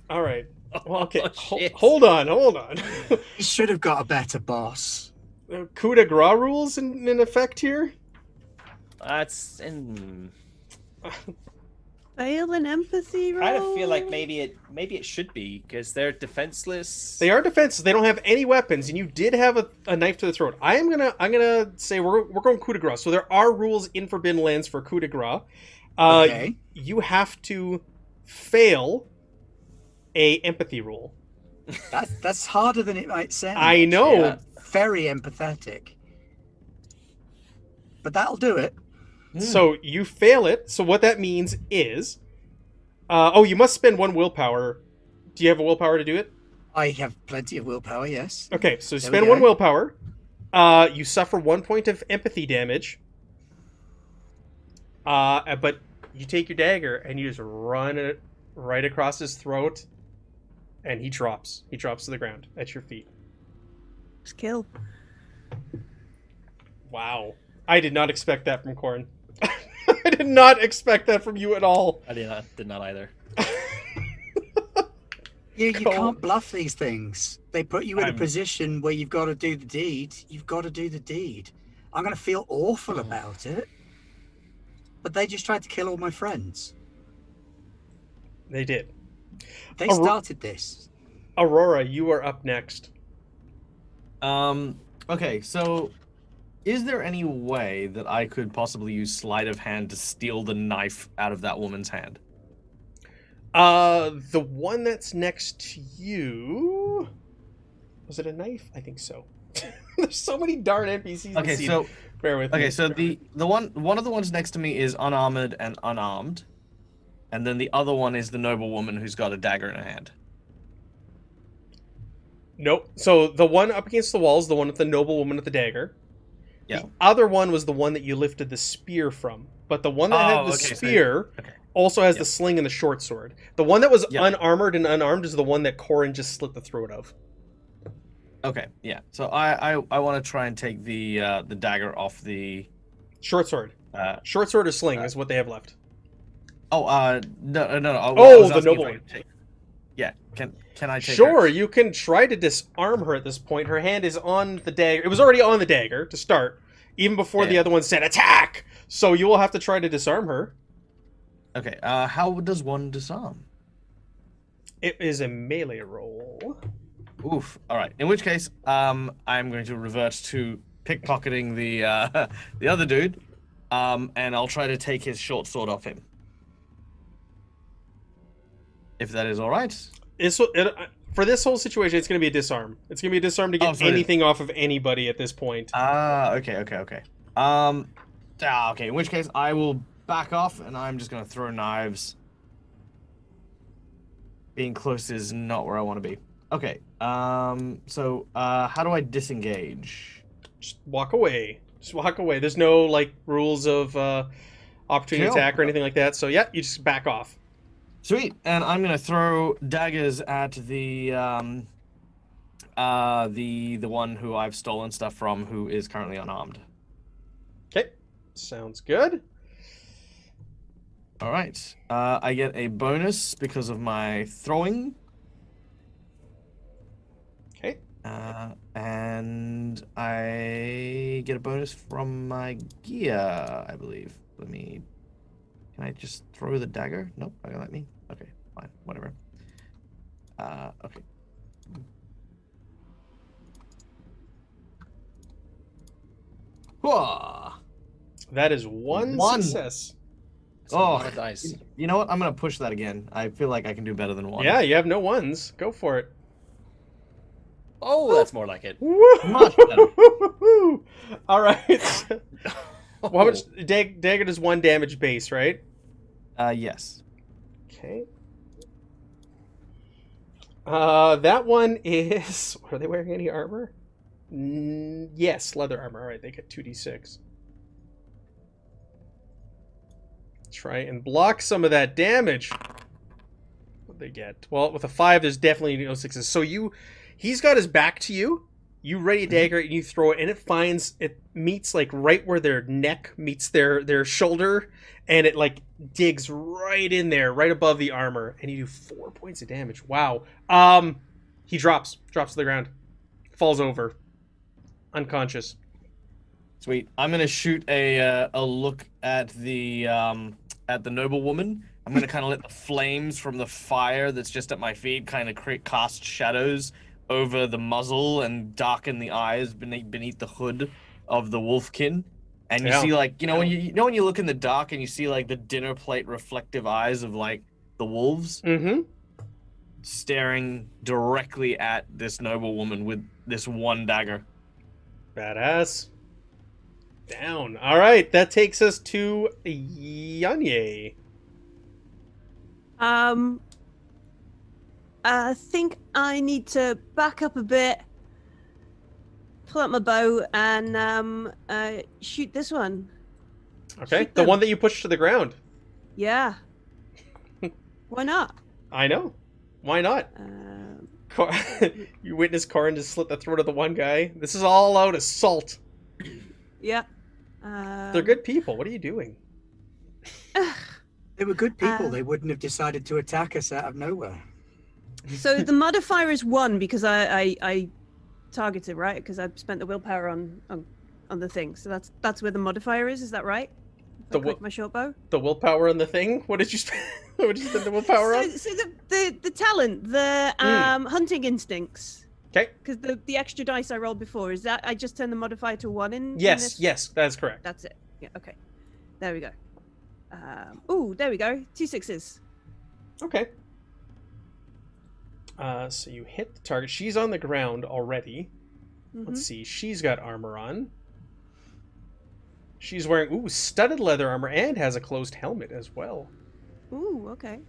All right. Well, okay. shit. Hold on. You should have got a better boss. Coup de grace rules in effect here. That's Fail an empathy roll. I kind of feel like maybe it should be because they're defenseless. They are defenseless. They don't have any weapons, and you did have a knife to the throat. I'm gonna say we're going coup de grace. So there are rules in Forbidden Lands for coup de grace. Okay. You have to fail a empathy roll. That's harder than it might sound. I know. Yeah. Very empathetic. But that'll do it. So you fail it. So what that means is, you must spend 1 willpower. Do you have a willpower to do it? I have plenty of willpower, yes. Okay, so There we spend go. 1 willpower. You suffer 1 point of empathy damage. But you take your dagger and you just run it right across his throat, and he drops. He drops to the ground at your feet. Just kill. Wow. I did not expect that from Corn. I did not expect that from you at all. I did not either. You Go. can't bluff these things. They put you in a I'm- position where you've got to do the deed. You've got to do the deed. I'm going to feel awful about it. But they just tried to kill all my friends. They did. They Aurora- started this. Aurora, you are up next. Okay, so is there any way that I could possibly use sleight of hand to steal the knife out of that woman's hand? The one that's next to you. Was it a knife? I think so. There's so many darn NPCs. Okay, in scene. so bear with me. okay, so one of the ones next to me is unarmored and unarmed, and then the other one is the noble woman who's got a dagger in her hand. Nope. So the one up against the wall is the one with the noble woman with the dagger. Yeah. The other one was the one that you lifted the spear from. But the one that had the okay, so- spear okay. also has Yep. the sling and the short sword. The one that was Yep. unarmored and unarmed is the one that Corin just slit the throat of. Okay, yeah. So I want to try and take the dagger off the. Short sword. Short sword or sling is what they have left. No. I Oh, was the asking noble if I one. could take- Yeah, can I take? Sure, her? you can try to disarm her at this point. Her hand is on the dagger. It was already on the dagger to start, even before the Yeah. other one said attack. So you will have to try to disarm her. Okay. How does one disarm? It is a melee roll. Oof. All right. In which case, I'm going to revert to pickpocketing the the other dude, and I'll try to take his short sword off him. If that is all right. For this whole situation, it's going to be a disarm. It's going to be a disarm to get so it is. anything off of anybody at this point. Okay. Okay. In which case, I will back off, and I'm just going to throw knives. Being close is not where I want to be. Okay. So, how do I disengage? Just walk away. Just walk away. There's no like rules of opportunity Chill. attack or anything like that. So yeah, you just back off. Sweet. And I'm going to throw daggers at the one who I've stolen stuff from, who is currently unarmed. Okay, sounds good. All right. I get a bonus because of my throwing. Okay. And I get a bonus from my gear, I believe. Can I just throw the dagger? Nope, not gonna let me. Okay, fine, whatever. Okay. Whoa! That is one One. success. It's a lot of dice. You know what? I'm gonna push that again. I feel like I can do better than one. Yeah, you have no ones. Go for it. Oh, that's more like it. Much better. All right. Well, how much dagger does 1 damage base, right? Yes. Okay. That one is. Are they wearing any armor? Yes, leather armor. All right, they get 2d6. Try and block some of that damage. What they get? Well, with a 5, there's definitely no 6s. So he's got his back to you. You ready a dagger and you throw it, and it meets like right where their neck meets their shoulder, and it like digs right in there, right above the armor, and you do 4 points of damage. Wow. He drops to the ground, falls over, unconscious. Sweet. I'm gonna shoot a look at the noble woman. I'm gonna kind of let the flames from the fire that's just at my feet kind of cast shadows over the muzzle and darken the eyes beneath the hood of the wolfkin. And you see, like, when you look in the dark and you see like the dinner plate reflective eyes of like the wolves staring directly at this noble woman with this one dagger. Badass. Down. All right, that takes us to Yanye. I think I need to back up a bit, pull out my bow, and shoot this one. Okay, Shoot the them. one that you pushed to the ground. Yeah. Why not? I know. Why not? You witness Corin just slit the throat of the one guy. This is all out assault. Yeah. They're good people. What are you doing? They were good people. Uh, They wouldn't have decided to attack us out of nowhere. So the modifier is 1 because I targeted, right? Because I spent the willpower on the thing. So that's where the modifier is that right? If I click my short bow. The willpower on the thing? What did you spend? What did you spend the willpower on? So the talent, the hunting instincts. Okay. Because the extra dice I rolled before, is that I just turned the modifier to 1 in Yes, this? that's correct. That's it. Yeah, okay. There we go. Oh, there we go. 2 6s. Okay. So you hit the target. She's on the ground already. Let's see. She's got armor on. She's wearing studded leather armor and has a closed helmet as well. Ooh, okay.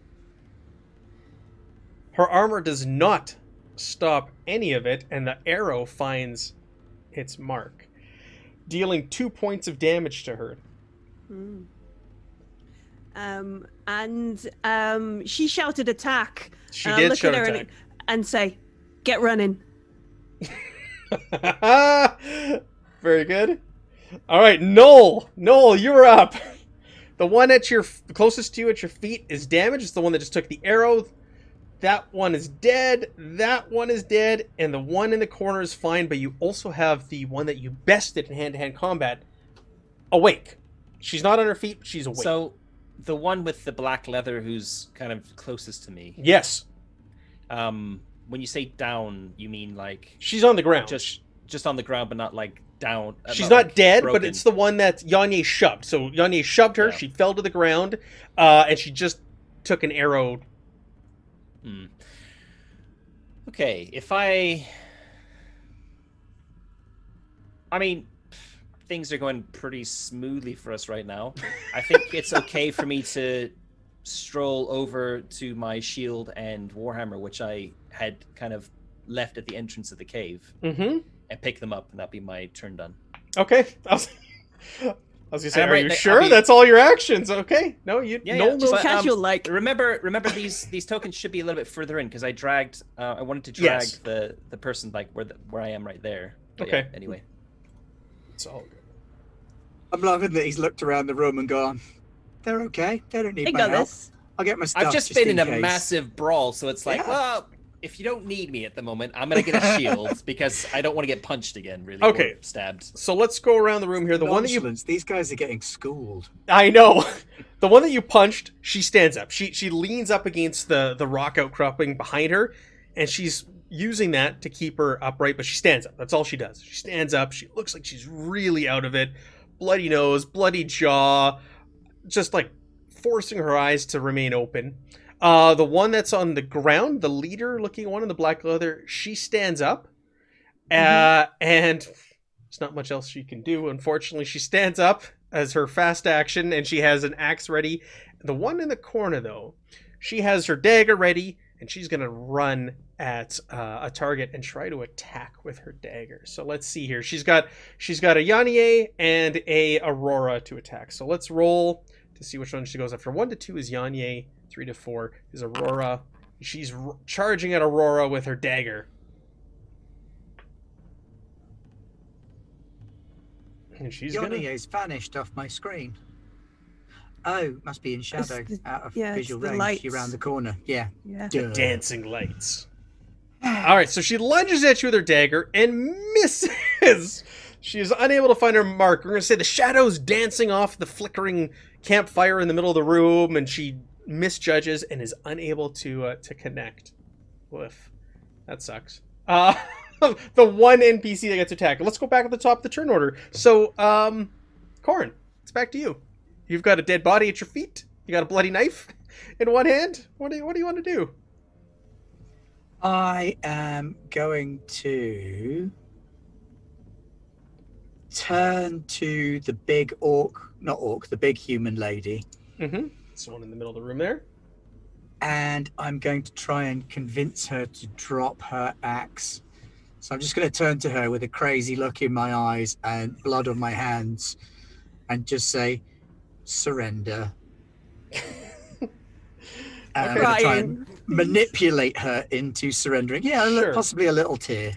Her armor does not stop any of it, and the arrow finds its mark, dealing 2 points of damage to her. She shouted attack. She did shout attack. And say, get running. Very good. All right, Noel, you're up. The one at closest to you at your feet is damaged. It's the one that just took the arrow. That one is dead. That one is dead. And the one in the corner is fine, but you also have the one that you bested in hand-to-hand combat awake. She's not on her feet, but she's awake. So, the one with the black leather who's kind of closest to me. Yes. When you say down, you mean like... She's on the ground. Just on the ground, but not like down. She's not like dead, broken. but it's the one that Yanye shoved. So Yanye shoved her, she fell to the ground, and she just took an arrow. Okay, I mean, things are going pretty smoothly for us right now. I think it's okay for me to stroll over to my shield and warhammer, which I had kind of left at the entrance of the cave, and pick them up, and that'd be my turn done. Okay. I was gonna say, are you right, sure? That's all your actions? Okay. No, you. Yeah, no, just casual like. Remember, these tokens should be a little bit further in because I dragged. I wanted to drag the person like where I am right there. But okay. Yeah, anyway, it's all good. I'm loving that he's looked around the room and gone, they're okay. They don't need my help. This. I'll get my stuff. I've just been in a case. massive brawl, so it's like, well, if you don't need me at the moment, I'm gonna get a shield because I don't want to get punched again. Really, okay, or stabbed. So let's go around the room here. The one that you, these guys are getting schooled. I know. The one that you punched, she stands up. She leans up against the rock outcropping behind her, and she's using that to keep her upright. But she stands up. That's all she does. She stands up. She looks like she's really out of it. Bloody nose, bloody jaw, just like forcing her eyes to remain open. The one that's on the ground, the leader-looking one in the black leather, she stands up, and there's not much else she can do. Unfortunately, she stands up as her fast action, and she has an axe ready. The one in the corner, though, she has her dagger ready, and she's gonna run at a target and try to attack with her dagger. So let's see here. She's got a Yanye and a Aurora to attack. So let's roll to see which one she goes after. 1 to 2 is Yanye. 3 to 4 is Aurora. She's charging at Aurora with her dagger. And she's Yonye's vanished off my screen. Oh, must be in shadow, out of visual range. She's around the corner. Yeah. The dancing lights. All right, so she lunges at you with her dagger and misses. She is unable to find her mark. We're going to say the shadows dancing off the flickering campfire in the middle of the room, and she misjudges and is unable to connect with. That sucks. The one NPC that gets attacked. Let's go back at the top of the turn order. So, Corin, it's back to you. You've got a dead body at your feet. You got a bloody knife in one hand. What do you want to do? I am going to turn to the big the big human lady. Mm-hmm. It's the one in the middle of the room there. And I'm going to try and convince her to drop her axe. So I'm just going to turn to her with a crazy look in my eyes and blood on my hands and just say, surrender. I'm going to try and manipulate her into surrendering. Yeah, sure. Possibly a little tear.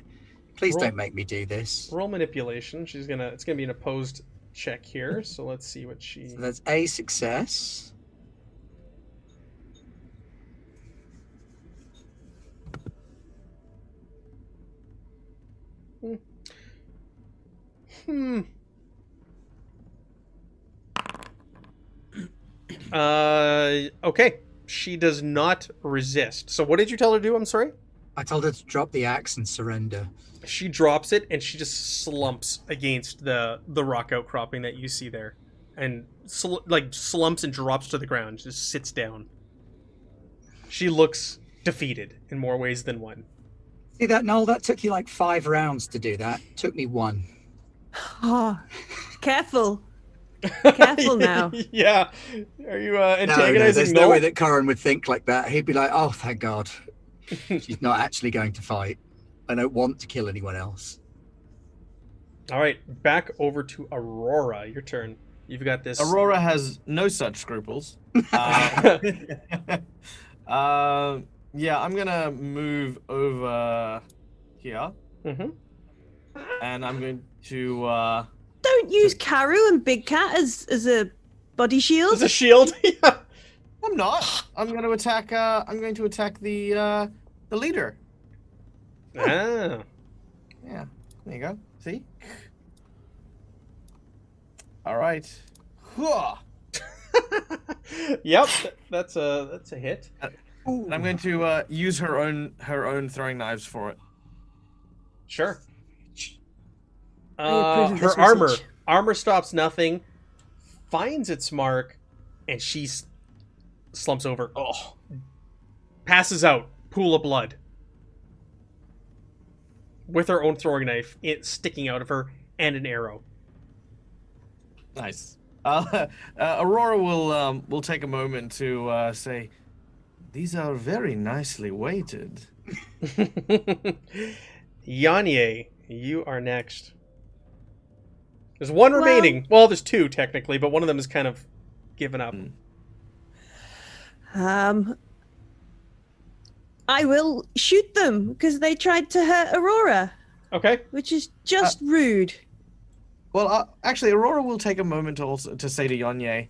Please don't make me do this. Roll manipulation. It's gonna be an opposed check here. So let's see what she. So that's a success. Okay. She does not resist. So what did you tell her to do? I'm sorry? I told her to drop the axe and surrender. She drops it and she just slumps against the rock outcropping that you see there. And slumps and drops to the ground, just sits down. She looks defeated in more ways than one. See that, Noel? That took you like 5 rounds to do that. Took me 1. Oh, careful. Careful now. Yeah. Are you No, antagonizing there's Noel? no way that Corin would think like that. He'd be like, oh, thank God. She's not actually going to fight. I don't want to kill anyone else. All right, back over to Aurora. Your turn. You've got this. Aurora has no such scruples. Yeah, I'm gonna move over here, and I'm going to. Don't use Karu and Big Cat as a body shield. As a shield. Yeah. I'm not. I'm going to attack. I'm going to attack the leader. Ah. Yeah. There you go. See. All right. Hua! Yep, that's a hit. And I'm going to use her own throwing knives for it. Sure. I approve of this Her message. armor stops nothing, finds its mark, and she slumps over. Oh, passes out, pool of blood, with her own throwing knife sticking out of her and an arrow. Nice. Aurora will take a moment to say, "These are very nicely weighted." Yanye, you are next. There's one remaining. Well, there's 2 technically, but one of them is kind of given up. I will shoot them because they tried to hurt Aurora, Okay. which is just rude. Well, actually, Aurora will take a moment to say to Yonye,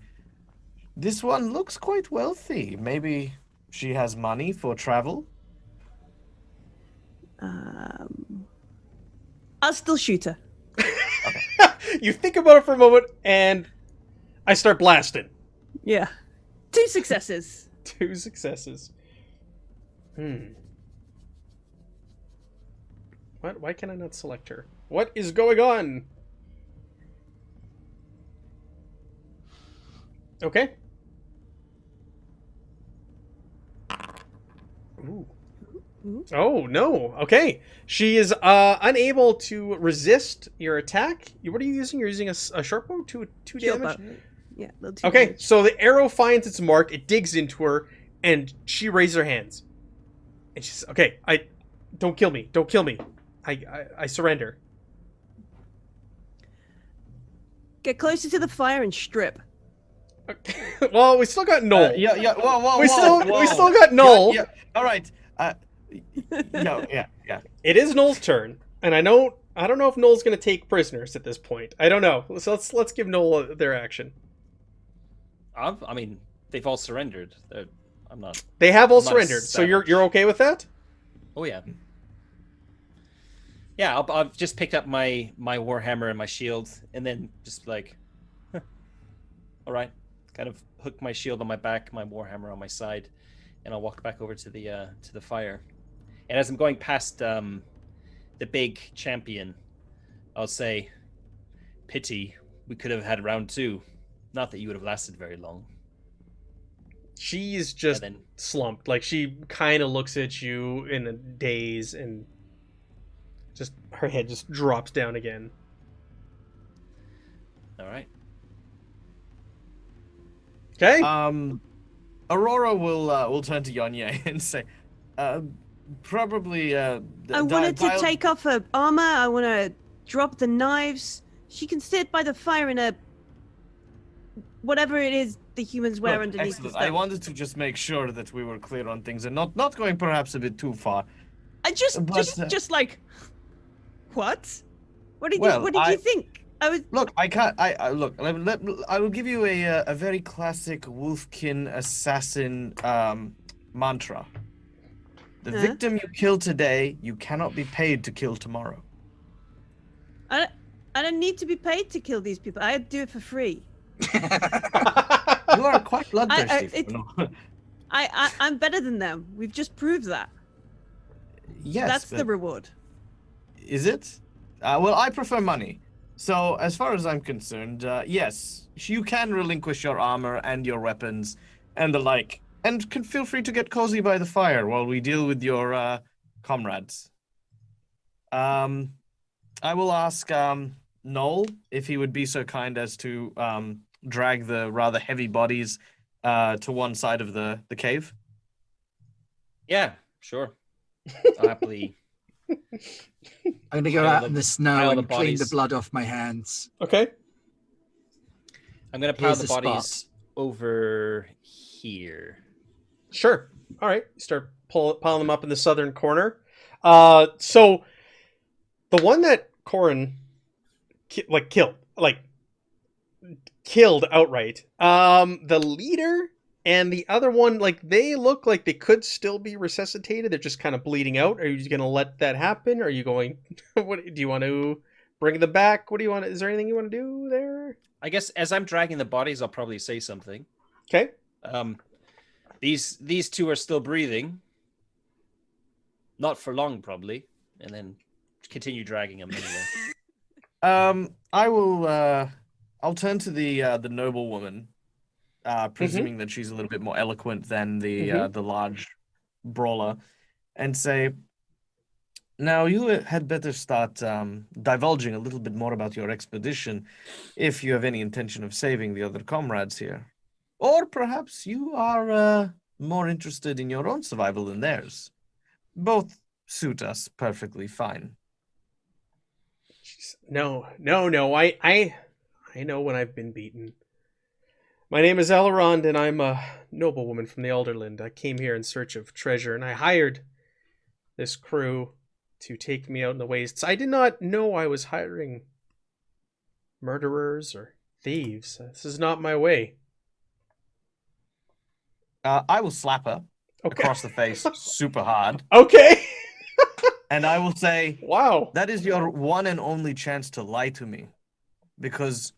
"This one looks quite wealthy. Maybe she has money for travel." I'll still shoot her. You think about it for a moment, and I start blasting. Yeah. 2 successes. 2 successes. What? Why can I not select her? What is going on? Okay. Ooh. Oh, no. Okay. She is unable to resist your attack. What are you using? You're using a short bow? 2 Shield damage? bow. Yeah, little 2 Okay, damage. so the arrow finds its mark, it digs into her, and she raises her hands. And she says, okay, don't kill me. Don't kill me. I surrender. Get closer to the fire and strip. Well, we still got Noel. Yeah. Whoa. we still got Noel. Yeah. All right. No. Yeah. It is Noel's turn, and I don't know if Noel's going to take prisoners at this point. I don't know. So let's give Noel their action. I mean, they've all surrendered. I'm not. They have all I'm not surrendered, so savage. you're okay with that? Oh yeah. Yeah, I've just picked up my warhammer and my shield, and then just like, all right, kind of hook my shield on my back, my warhammer on my side, and I'll walk back over to the fire. And as I'm going past the big champion, I'll say, "Pity we could have had round 2. Not that you would have lasted very long." She's just slumped. Like, she kind of looks at you in a daze, and just her head just drops down again. All right. Okay. Aurora will turn to Yonye and say, probably. I wanted to take off her armor. I want to drop the knives. She can sit by the fire in a whatever it is the humans wear underneath the Excellent. stuff. I wanted to just make sure that we were clear on things and not going perhaps a bit too far. I just like, what? What did you think? I was Look. I can't. I look. I will give you a very classic Wolfkin assassin mantra. The victim you kill today, you cannot be paid to kill tomorrow. I don't need to be paid to kill these people. I do it for free. You are quite bloodthirsty. I'm better than them. We've just proved that. Yes, That's the but reward. is it? Well, I prefer money. So, as far as I'm concerned, yes, you can relinquish your armor and your weapons and the like, and can feel free to get cozy by the fire while we deal with your comrades. I will ask Noel if he would be so kind as to drag the rather heavy bodies to one side of the cave. Yeah, sure. I'll happily. I'm going to go Pile out the- in the snow pile the and clean the bodies. blood off my hands. Okay. I'm gonna pile Here's the the spot. bodies over here. Sure. All right. Start piling them up in the southern corner. So the one that Corin killed outright. The leader and the other one, like, they look like they could still be resuscitated. They're just kind of bleeding out. Are you just gonna let that happen? Are you going? What do you want to bring them back? What do you want? Is there anything you want to do there? I guess as I'm dragging the bodies, I'll probably say something. Okay. These two are still breathing. Not for long, probably, and then continue dragging them anyway. I will. I'll turn to the noble woman, presuming that she's a little bit more eloquent than the large brawler, and say, "Now you had better start divulging a little bit more about your expedition, if you have any intention of saving the other comrades here, or perhaps you are more interested in your own survival than theirs. Both suit us perfectly fine." No. I know when I've been beaten. My name is Elrond, and I'm a noblewoman from the Elderland. I came here in search of treasure, and I hired this crew to take me out in the wastes. I did not know I was hiring murderers or thieves. This is not my way. I will slap her Okay. across the face super hard, Okay. and I will say, Wow. that is your one and only chance to lie to me, because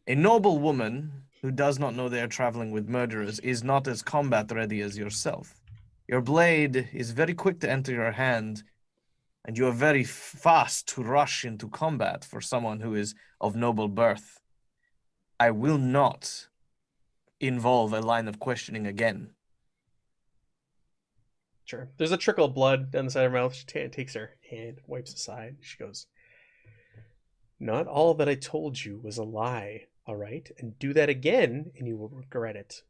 a noble woman who does not know they are traveling with murderers is not as combat ready as yourself. Your blade is very quick to enter your hand, and you are very fast to rush into combat for someone who is of noble birth. I will not involve a line of questioning again. Sure. There's a trickle of blood down the side of her mouth. She takes her hand, wipes aside. She goes, "Not all that I told you was a lie, all right? And do that again, and you will regret it."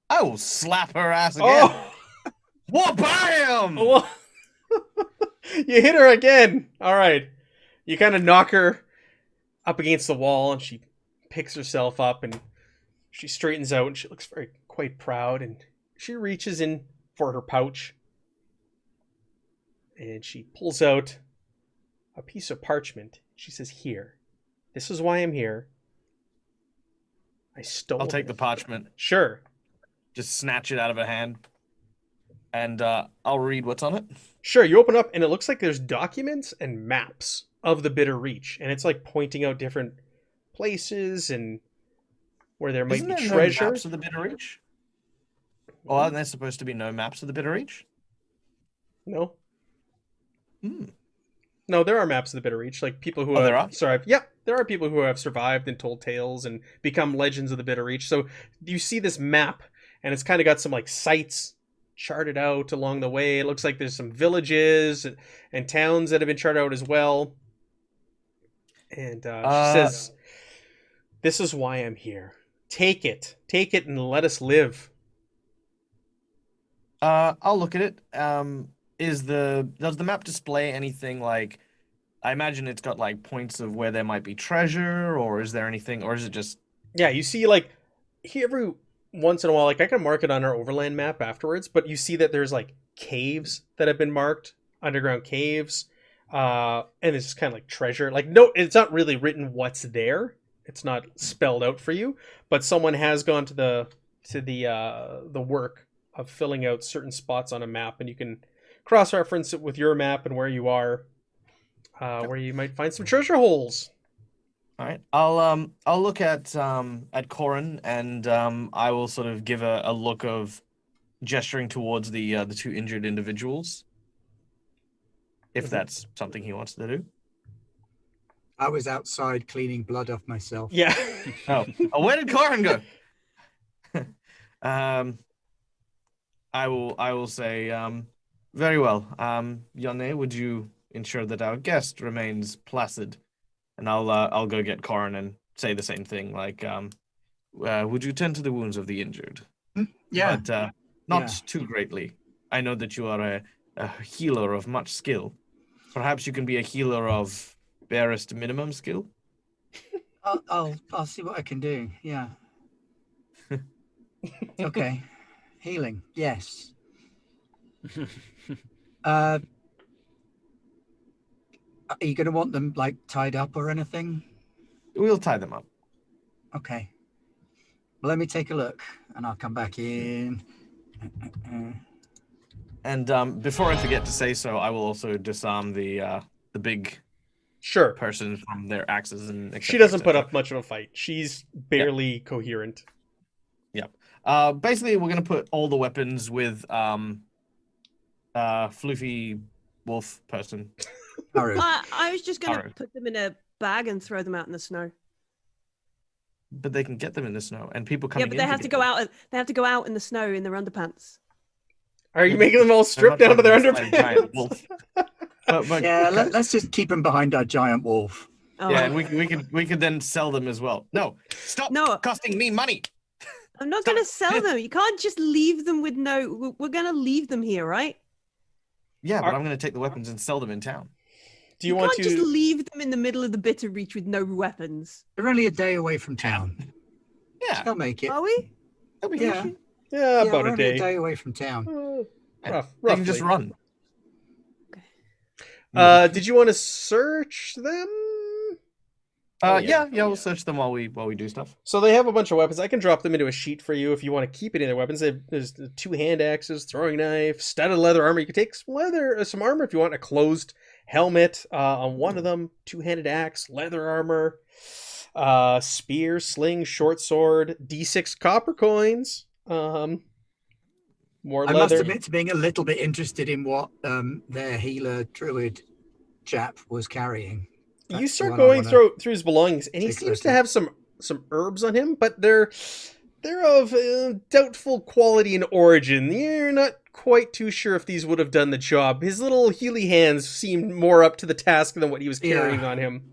I will slap her ass again. Oh! What, bam! Well, you hit her again. All right. You kind of knock her up against the wall, and she picks herself up, and she straightens out, and she looks quite proud, and she reaches in for her pouch, and she pulls out a piece of parchment. She says, "Here. This is why I'm here. I stole I'll take the it." parchment, Sure. just snatch it out of her hand, and I'll read what's on it. Sure, you open up, and it looks like there's documents and maps of the Bitter Reach, and it's like pointing out different places and where there might Isn't be there treasure. no maps of the Bitter Reach? Or aren't there supposed to be no maps of the Bitter Reach? No. Hmm. No, there are maps of the Bitter Reach. Like people who Oh, there have are? survived. Yeah, there are people who have survived and told tales and become legends of the Bitter Reach. So you see this map, and it's kind of got some like sites charted out along the way. It looks like there's some villages and towns that have been charted out as well. And she says, "This is why I'm here. Take it, and let us live." I'll look at it. Does the map display anything like? I imagine it's got like points of where there might be treasure, or is there anything, or is it just? Yeah, you see, like, every once in a while, like, I can mark it on our overland map afterwards, but you see that there's, like, caves that have been marked, underground caves, and it's just kind of like treasure. Like, no, it's not really written what's there. It's not spelled out for you, but someone has gone to the work of filling out certain spots on a map, and you can cross-reference it with your map and where you are. where you might find some treasure holes. All right. I'll look at Corin, and I will sort of give a look of gesturing towards the two injured individuals, if that's something he wants to do. I was outside cleaning blood off myself. Yeah. Oh, where did Corin go? I will say, very well. Yone, would you ensure that our guest remains placid? And I'll go get Corin and say the same thing, like, would you tend to the wounds of the injured? Yeah. But not Yeah. too greatly. I know that you are a healer of much skill. Perhaps you can be a healer of barest minimum skill. I'll see what I can do. Yeah. Okay. Healing. Yes. Are you going to want them like tied up or anything? We'll tie them up. Okay. Well, let me take a look, and I'll come back in. And before I forget to say so, I will also disarm the big Sure. person from their axes and. Et She cetera, et doesn't put cetera. up much of a fight. She's barely coherent. Yep. Basically, we're gonna put all the weapons with floofy wolf person. Haru. I was just going to Alright. put them in a bag and throw them out in the snow. But they can get them in the snow, and people Yeah, coming but in they to have to get go them. out. They have to go out in the snow in their underpants. Are you making them all strip They're down to their not like a giant underpants? wolf. But Yeah, let's just keep them behind our giant wolf. Oh, yeah, and we could then sell them as well. No, stop No. costing me money. I'm not Stop. going to sell them. You can't just leave them with no. We're going to leave them here, right? Yeah, but Are- I'm gonna take the weapons and sell them in town. Do you want can't just to? leave them in the middle of the bitter reach with no weapons. They're only a day away from town. Yeah, They'll make it. Are we? that'll be Yeah. good. Yeah, Yeah, about we're a only a day. day away from town. Yeah, Rough, they can just roughly. run. Did you want to search them? Yeah, we'll search them while we do stuff. So they have a bunch of weapons. I can drop them into a sheet for you if you want to keep any of their weapons. There's the 2 hand axes, throwing knife, studded leather armor. You can take some armor if you want a closed helmet on one of them, 2-handed axe, leather armor, spear, sling, short sword, D6 copper coins, more I must leather. admit to being a little bit interested in what their healer druid chap was carrying. You That's start the one I going wanna through his belongings, and he take a seems look to at. have some herbs on him, but they're of doubtful quality and origin. You're not quite too sure if these would have done the job. His little healy hands seemed more up to the task than what he was carrying on him.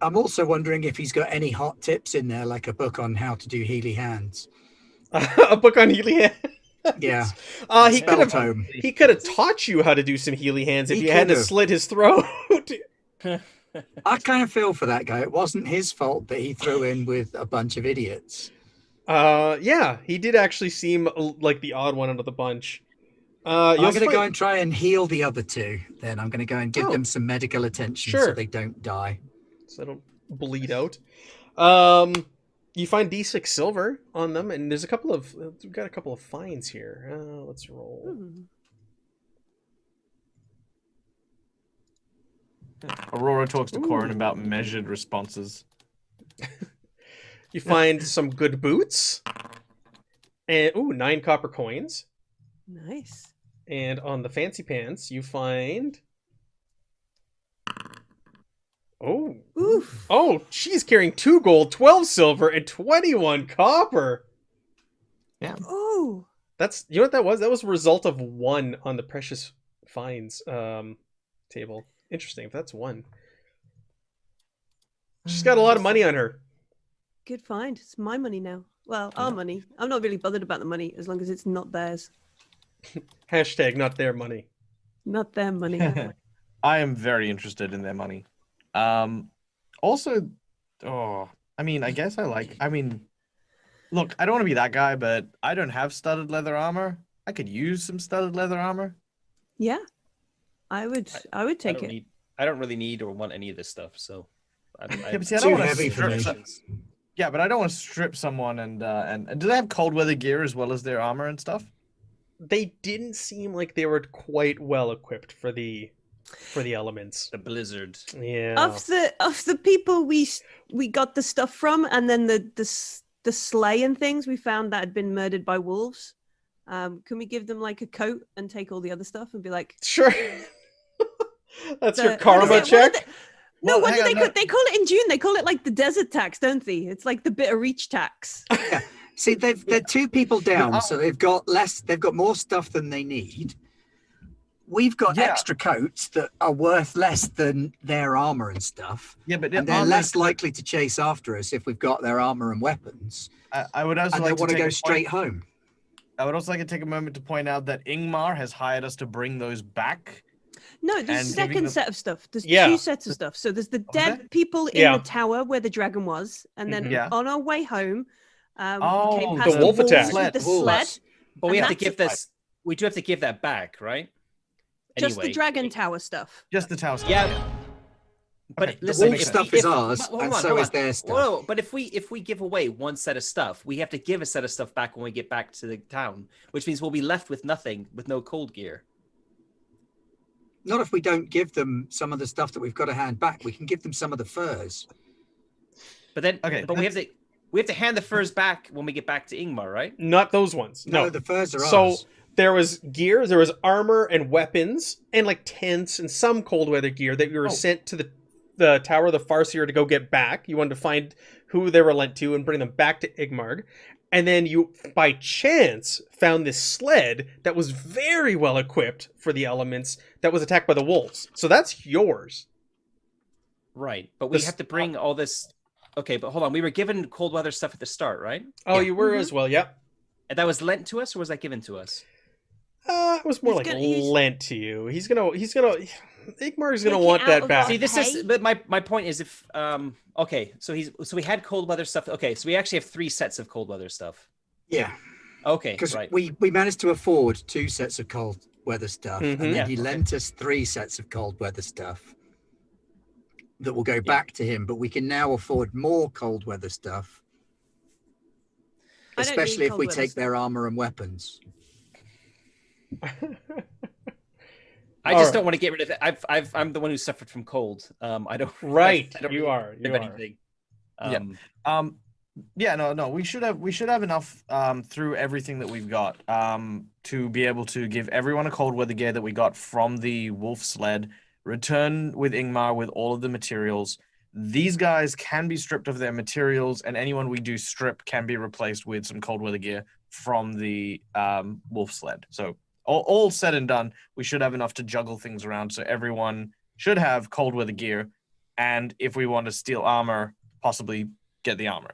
I'm also wondering if he's got any hot tips in there, like a book on how to do healy hands. A book on healy hands. Yeah. He Spell could have tome. taught you how to do some healy hands if He you hadn't could've. slit his throat. I kind of feel for that guy. It wasn't his fault that he threw in with a bunch of idiots. Yeah, he did actually seem like the odd one out of the bunch. I'm going to go and try and heal the other two. Then I'm going to go and give Oh. them some medical attention Sure. so they don't die. so they don't bleed out. You find D6 silver on them, and there's we've got a couple of finds here. Let's roll. Hmm. Aurora talks to Corin about measured responses. You find some good boots, and 9 copper coins. Nice. And on the fancy pants, you find. Oof. She's carrying 2 gold, 12 silver, and 21 copper. Yeah. Oh. That's you know what that was? That was a result of 1 on the precious finds table. Interesting. If that's 1, she's got a lot of money on her. Good find. It's my money now. Well, our money. I'm not really bothered about the money as long as it's not theirs. Hashtag not their money. Not their money. I am very interested in their money. Also, I guess look, I don't want to be that guy, but I don't have studded leather armor. I could use some studded leather armor. Yeah. I would take it. I don't really need or want any of this stuff, so. Yeah, but see, I Too don't want to heavy for strip. me. Yeah, but I don't want to strip someone and do they have cold weather gear as well as their armor and stuff? They didn't seem like they were quite well equipped for the for the elements. The blizzard. Yeah. Of the people we got the stuff from, and then the sleigh and things we found that had been murdered by wolves. Can we give them like a coat and take all the other stuff and be like, Sure. That's your what is karma it? What check. are they- No, Well, what hang do on, they no. call? They call it in June. They call it like the desert tax, don't they? It's like the bitter reach tax. Yeah. See, they're 2 people down, so they've got more stuff than they need. We've got Yeah. extra coats that are worth less than their armor and stuff, Yeah, but and they're armor- less likely to chase after us if we've got their armor and weapons. I would also And they like to want to take go a straight home. I would also like to take a moment to point out that Ingmar has hired us to bring those back. No, there's a And giving second them- set of stuff. There's Yeah. 2 sets of stuff. So there's the there? dead people in Yeah. the tower where the dragon was, and then Yeah. on our way home, we Oh, came the past wolf wolves attack. with the Wolves. sled. But we And have to that's give this. We do have to give that back, right? Just the Anyway. dragon tower stuff. Just the tower stuff. Yeah. But Okay, the listen, wolf if stuff we- is if- ours, hold and on, so hold is on. their stuff. Whoa, but if we give away one set of stuff, we have to give a set of stuff back when we get back to the town, which means we'll be left with nothing, with no cold gear. Not if we don't give them some of the stuff that we've got to hand back. We can give them some of the furs. But then, Okay, but we have to hand the furs back when we get back to Ingmar, right? Not those ones. No, No. the furs are So ours. there was gear, there was armor and weapons, and like tents and some cold weather gear that we were sent to the Tower of the Farseer to go get back. You wanted to find who they were lent to and bring them back to Igmarg. And then you, by chance, found this sled that was very well equipped for the elements that was attacked by the wolves. So that's yours. Right. But we This- have to bring all this. Okay, but hold on. We were given cold weather stuff at the start, right? Oh, Yeah. you were Mhm. as well, yep. And that was lent to us, or was that given to us? It was more He's like he's- lent to you. He's gonna Igmar's gonna Take it want out that of back. our- See, this is. Hey. But my point is, if okay, so we had cold weather stuff. Okay, so we actually have 3 sets of cold weather stuff. Yeah, Okay, because right. we managed to afford 2 sets of cold weather stuff, Mhm. and then Yeah, he okay. lent us 3 sets of cold weather stuff that will go back to him. But we can now afford more cold weather stuff, I don't need especially if cold we weather take stuff. their armor and weapons. I All just right. don't want to get rid of it. I'm the one who suffered from cold. I don't. Right, I don't you really are. give You are. anything. Yeah. Yeah, no, we should have enough through everything that we've got to be able to give everyone a cold weather gear that we got from the wolf sled, return with Ingmar with all of the materials. These guys can be stripped of their materials, and anyone we do strip can be replaced with some cold weather gear from the wolf sled. So all said and done, we should have enough to juggle things around. So everyone should have cold weather gear, and if we want to steal armor, possibly get the armor.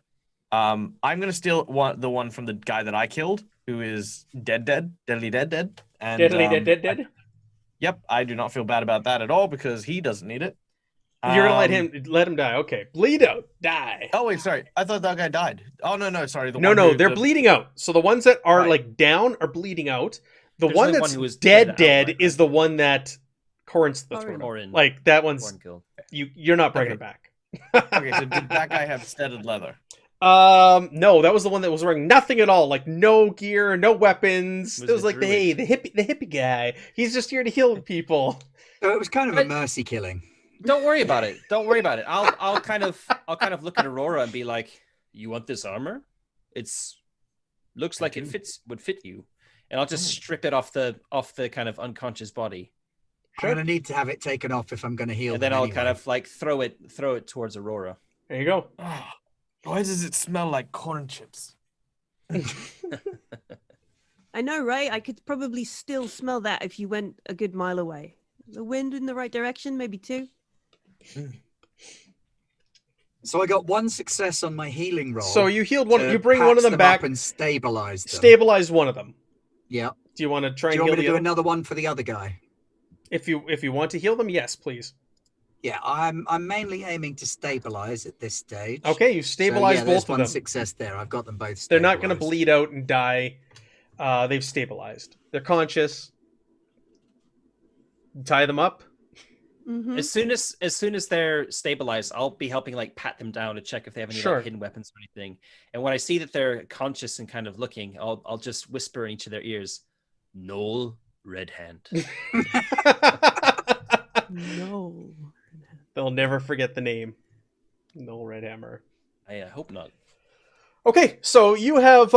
I'm gonna steal the one from the guy that I killed, who is deadly dead. And Dead. yep, I do not feel bad about that at all because he doesn't need it. You're gonna let him die. Okay, bleed out, die. Oh wait, sorry. I thought that guy died. Oh no, sorry. The No, one no, who- they're the- bleeding out. So the ones that are Right. like down are bleeding out. The There's one only that's one who was dead dead outright, is the one that Corin's the Corin. throat. Corin. Like that one's One kill. you're not bringing Okay. it back. Okay, so did that guy have studded leather? No, that was the one that was wearing nothing at all, like no gear, no weapons. Was It was the like the druid. hippie guy. He's just here to heal people. So it was kind of a But- mercy killing. Don't worry about it. Don't worry about it. I'll kind of look at Aurora and be like, "You want this armor? It's looks like it would fit you," and I'll just strip it off the kind of unconscious body, I'm gonna need to have it taken off if I'm gonna heal. and then them I'll anyway. kind of like throw it towards Aurora. There you go. Why does it smell like corn chips? I know, right? I could probably still smell that if you went a good mile away. The wind in the right direction, maybe 2. So I got 1 success on my healing roll. So you healed one. to You bring one patch of them up back. and stabilize them. Stabilize one of them. Yeah. Do you want to try Do and you heal want me to the do other? another one for the other guy? If you want to heal them, yes, please. Yeah, I'm mainly aiming to stabilize at this stage. Okay, you stabilize so, yeah, there's both of one them. success there. I've got them both. They're not going to stabilized. bleed out and die. They've stabilized. They're conscious. Tie them up. Mm-hmm. As soon as they're stabilized, I'll be helping like pat them down to check if they have any Sure. like, hidden weapons or anything. And when I see that they're conscious and kind of looking, I'll just whisper in each of their ears, "Noel Red Hand." No. They'll never forget the name. Noel Redhammer. I hope not. Okay, so you have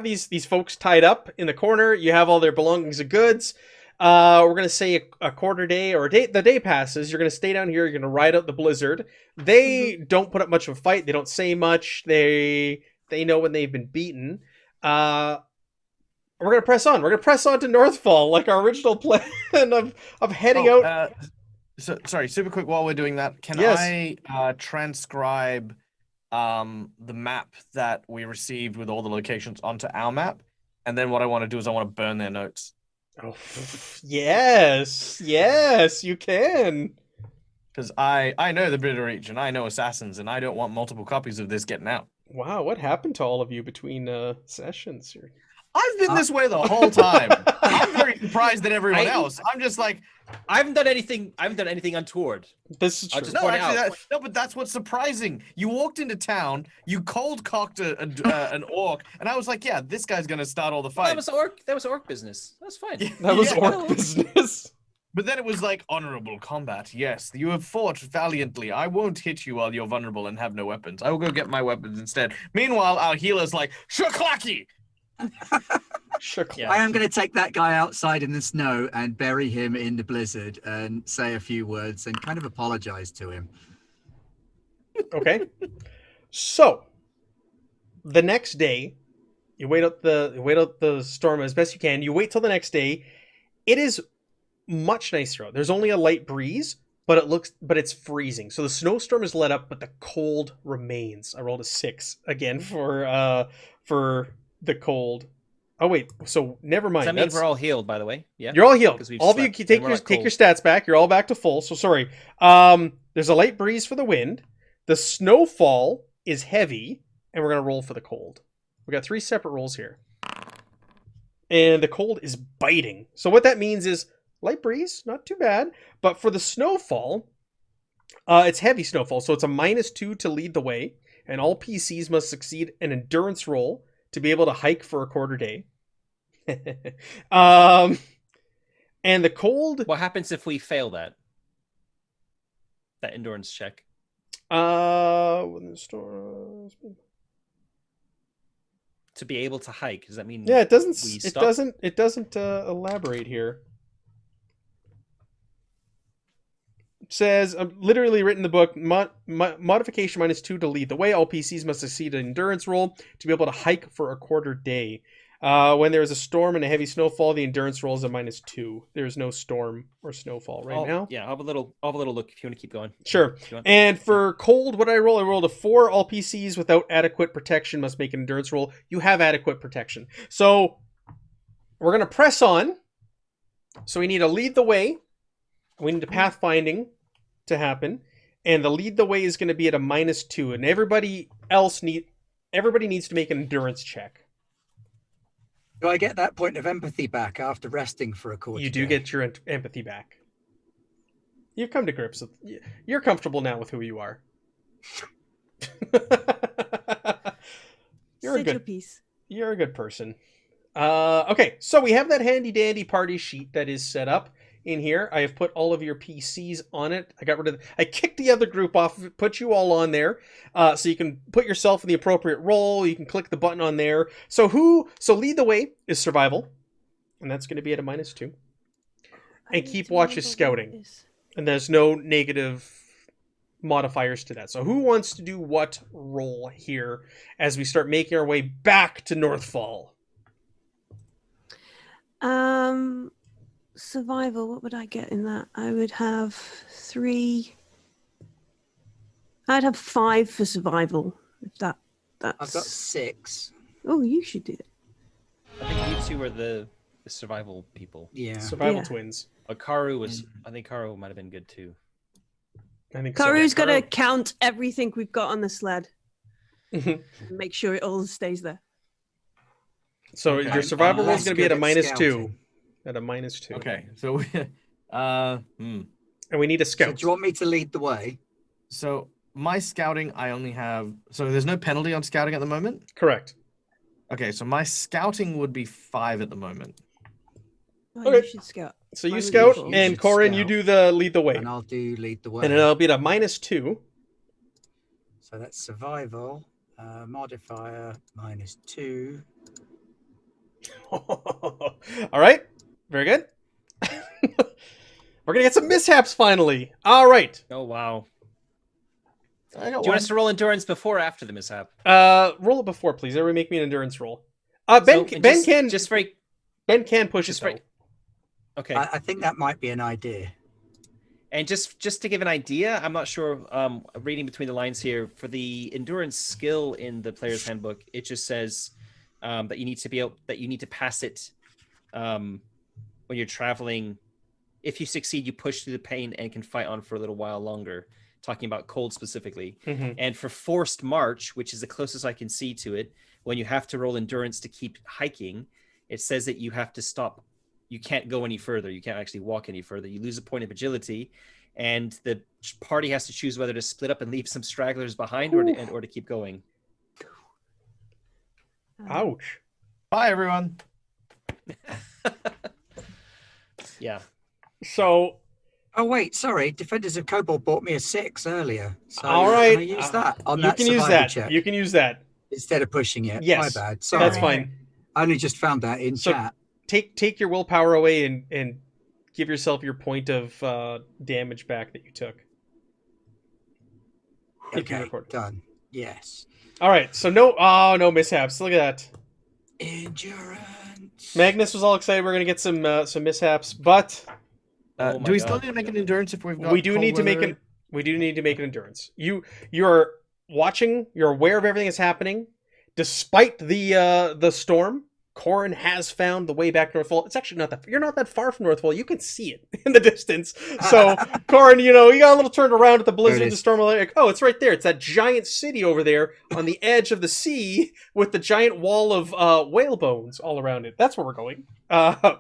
these folks tied up in the corner. You have all their belongings and goods. We're gonna say a quarter day or a day. The day passes. You're gonna stay down here. You're gonna ride out the blizzard. They don't put up much of a fight. They don't say much. They know when they've been beaten. We're gonna press on. We're gonna press on to Northfall, like our original plan of heading out. So sorry, super quick. While we're doing that, can Yes. I transcribe the map that we received with all the locations onto our map? And then what I want to do is I want to burn their notes. Oh, yes, you can. Because I know the Bitter region, I know assassins, and I don't want multiple copies of this getting out. Wow, what happened to all of you between sessions here? I've been this way the whole time. I'm very surprised at everyone else. I'm just like, I haven't done anything untoward. This is I'll true. just no, point it actually, out. no, but that's what's surprising. You walked into town, you cold cocked an orc, and I was like, yeah, this guy's gonna start all the That fights. was orc business. That's fine. That was Yeah. orc business. But then it was like honorable combat. Yes, you have fought valiantly. I won't hit you while you're vulnerable and have no weapons. I will go get my weapons instead. Meanwhile, our healer's like, shaklaki! Yeah. I am going to take that guy outside in the snow and bury him in the blizzard and say a few words and kind of apologize to him. Okay. So, the next day, you wait out the storm as best you can. You wait till the next day. It is much nicer out. There's only a light breeze, but it's freezing. So the snowstorm is let up, but the cold remains. I rolled a 6 again for the cold. Oh wait, so never mind. Does that mean we're all healed, by the way? Yeah. You're all healed. 'Cause we've All of you slept, can and take we're your not take your cold. stats back. You're all back to full. So sorry. There's a light breeze for the wind. The snowfall is heavy, and we're gonna roll for the cold. We got 3 separate rolls here, and the cold is biting. So what that means is light breeze, not too bad. But for the snowfall, it's heavy snowfall, so it's a -2 to lead the way, and all PCs must succeed an endurance roll to be able to hike for a quarter day. And the cold. What happens if we fail that endurance check? When the storm. To be able to hike, does that mean? Yeah, it doesn't. we It stop? doesn't elaborate here. It says, literally written in the book, modification -2 to lead the way. All PCs must succeed an endurance roll to be able to hike for a quarter day. When there is a storm and a heavy snowfall, the endurance roll is a -2. There's no storm or snowfall right now. Yeah, I'll have a little look if you want to keep going. Sure. If you want. And for cold, what did I roll? I rolled a 4. All PCs without adequate protection must make an endurance roll. You have adequate protection. So we're going to press on. So we need to lead the way. We need a pathfinding to happen. And the lead the way is going to be at a -2. And everybody needs to make an endurance check. Do I get that point of empathy back after resting for a quarter? You do get your empathy back. You've come to grips with. You're comfortable now with who you are. You're a Sit your good. piece. You're a good person. Okay, so we have that handy dandy party sheet that is set up in here. I have put all of your PCs on it. I kicked the other group off of it, put you all on there, so you can put yourself in the appropriate role. You can click the button on there. So lead the way is survival, and that's going to be at a -2. And keep watch is scouting. And there's no negative modifiers to that. So who wants to do what role here as we start making our way back to Northfall? Survival, what would I get in that? I would have 3. I'd have 5 for survival. If that's I've got 6. Oh, you should do it. I think you two are the survival people. Yeah. Survival Yeah. twins. But Karu was. I think Karu might have been good too. I think so. Karu's got to count everything we've got on the sled. Mhm. Make sure it all stays there. So Okay. your survival I'm roll is going to be at a less good at -2. scouting. At a -2. Okay, so And we need a So scout. do you want me to lead the way? So my scouting, I only have. So there's no penalty on scouting at the moment. Correct. Okay, so my scouting would be 5 at the moment. Oh, Okay. you should scout. So you Mine was scout, E04. and should Corin, you scout. do the lead the way. And I'll do lead the way. And it'll be a -2. So that's survival. Modifier -2. All right. Very good. We're going to get some mishaps finally. All right. Oh wow. I got Do you one. want us to roll endurance before or after the mishap? Roll it before, please. Everybody make me an endurance roll. Ben, So, Ben just, can just very Ben can push just it, though. very okay. I think that might be an idea. And just to give an idea, I'm not sure. Reading between the lines here, for the endurance skill in the player's handbook, it just says that you need to pass it when you're traveling. If you succeed, you push through the pain and can fight on for a little while longer. Talking about cold specifically. Mhm. And for forced march, which is the closest I can see to it, when you have to roll endurance to keep hiking, it says that you have to stop. You can't go any further. You can't actually walk any further. You lose a point of agility, and the party has to choose whether to split up and leave some stragglers behind or to keep going. Ouch. Bye, everyone. Yeah. So, Oh wait, sorry. Defenders of Cobalt bought me a 6 earlier. So all right. can I use that on you that can use survival that. check You can use that. instead of pushing it? Yes. My bad. Sorry. That's fine. I only just found that in So- chat. Take your willpower away and give yourself your point of damage back that you took. If you Okay, record. done. Yes. All right. So no mishaps. Look at that. Endurance. Magnus was all excited. We're gonna get some mishaps, but Oh my Do we still God. need to make an endurance if we've got we do cold need to make weather? an we do need to make an endurance. You're watching. You're aware of everything that's happening, despite the storm. Corin has found the way back to Northfall. It's actually not that you're not that far from Northfall. You can see it in the distance. So Corin, you got a little turned around at the blizzard, There it the is. storm. Like, oh, it's right there. It's that giant city over there on the edge of the sea with the giant wall of whale bones all around it. That's where we're going. Oh,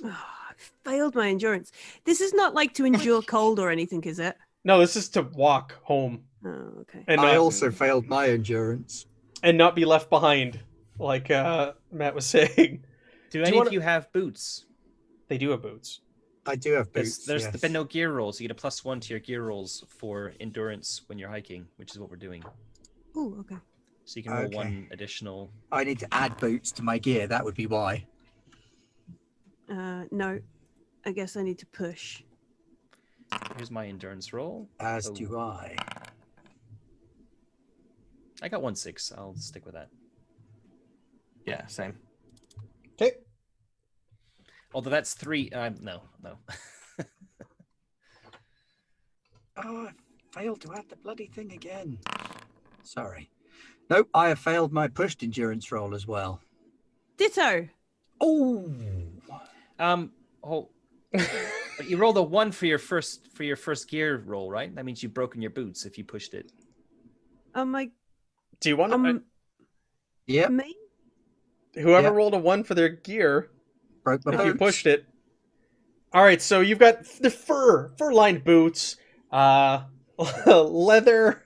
I failed my endurance. This is not like to endure cold or anything, is it? No, this is to walk home Oh, okay. and I not, also failed my endurance. and not be left behind, like Matt was saying. Do you any wanna- of you have boots? They do have boots. I do have There's boots. there's yes. been no gear rolls. You get a +1 to your gear rolls for endurance when you're hiking, which is what we're doing. Oh, okay. So you can roll Okay. one additional. I need to add boots to my gear. That would be why. No, I guess I need to push. Here's my endurance roll. As Oh. do I. I got 1/6. I'll stick with that. Yeah, same. Okay. Although that's 3. No. Oh, I failed to add the bloody thing again. Sorry. Nope, I have failed my pushed endurance roll as well. Ditto. Oh, Oh, but you rolled a 1 for your first gear roll, right? That means you've broken your boots if you pushed it. My Do you want to? yep, me? Whoever Yep. rolled a 1 for their gear, broke my if boots. you pushed it. All right, so you've got the fur-lined boots, leather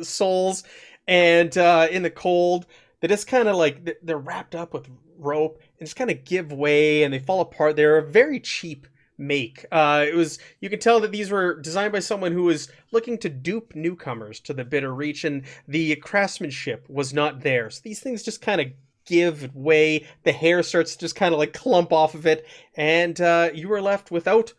soles, and in the cold, they just kind of like they're wrapped up with rope and just kind of give way and they fall apart. They're a very cheap make. You can tell that these were designed by someone who was looking to dupe newcomers to the Bitter Reach, and the craftsmanship was not there. So these things just kind of give way. The hair starts to just kind of like clump off of it, and you are left without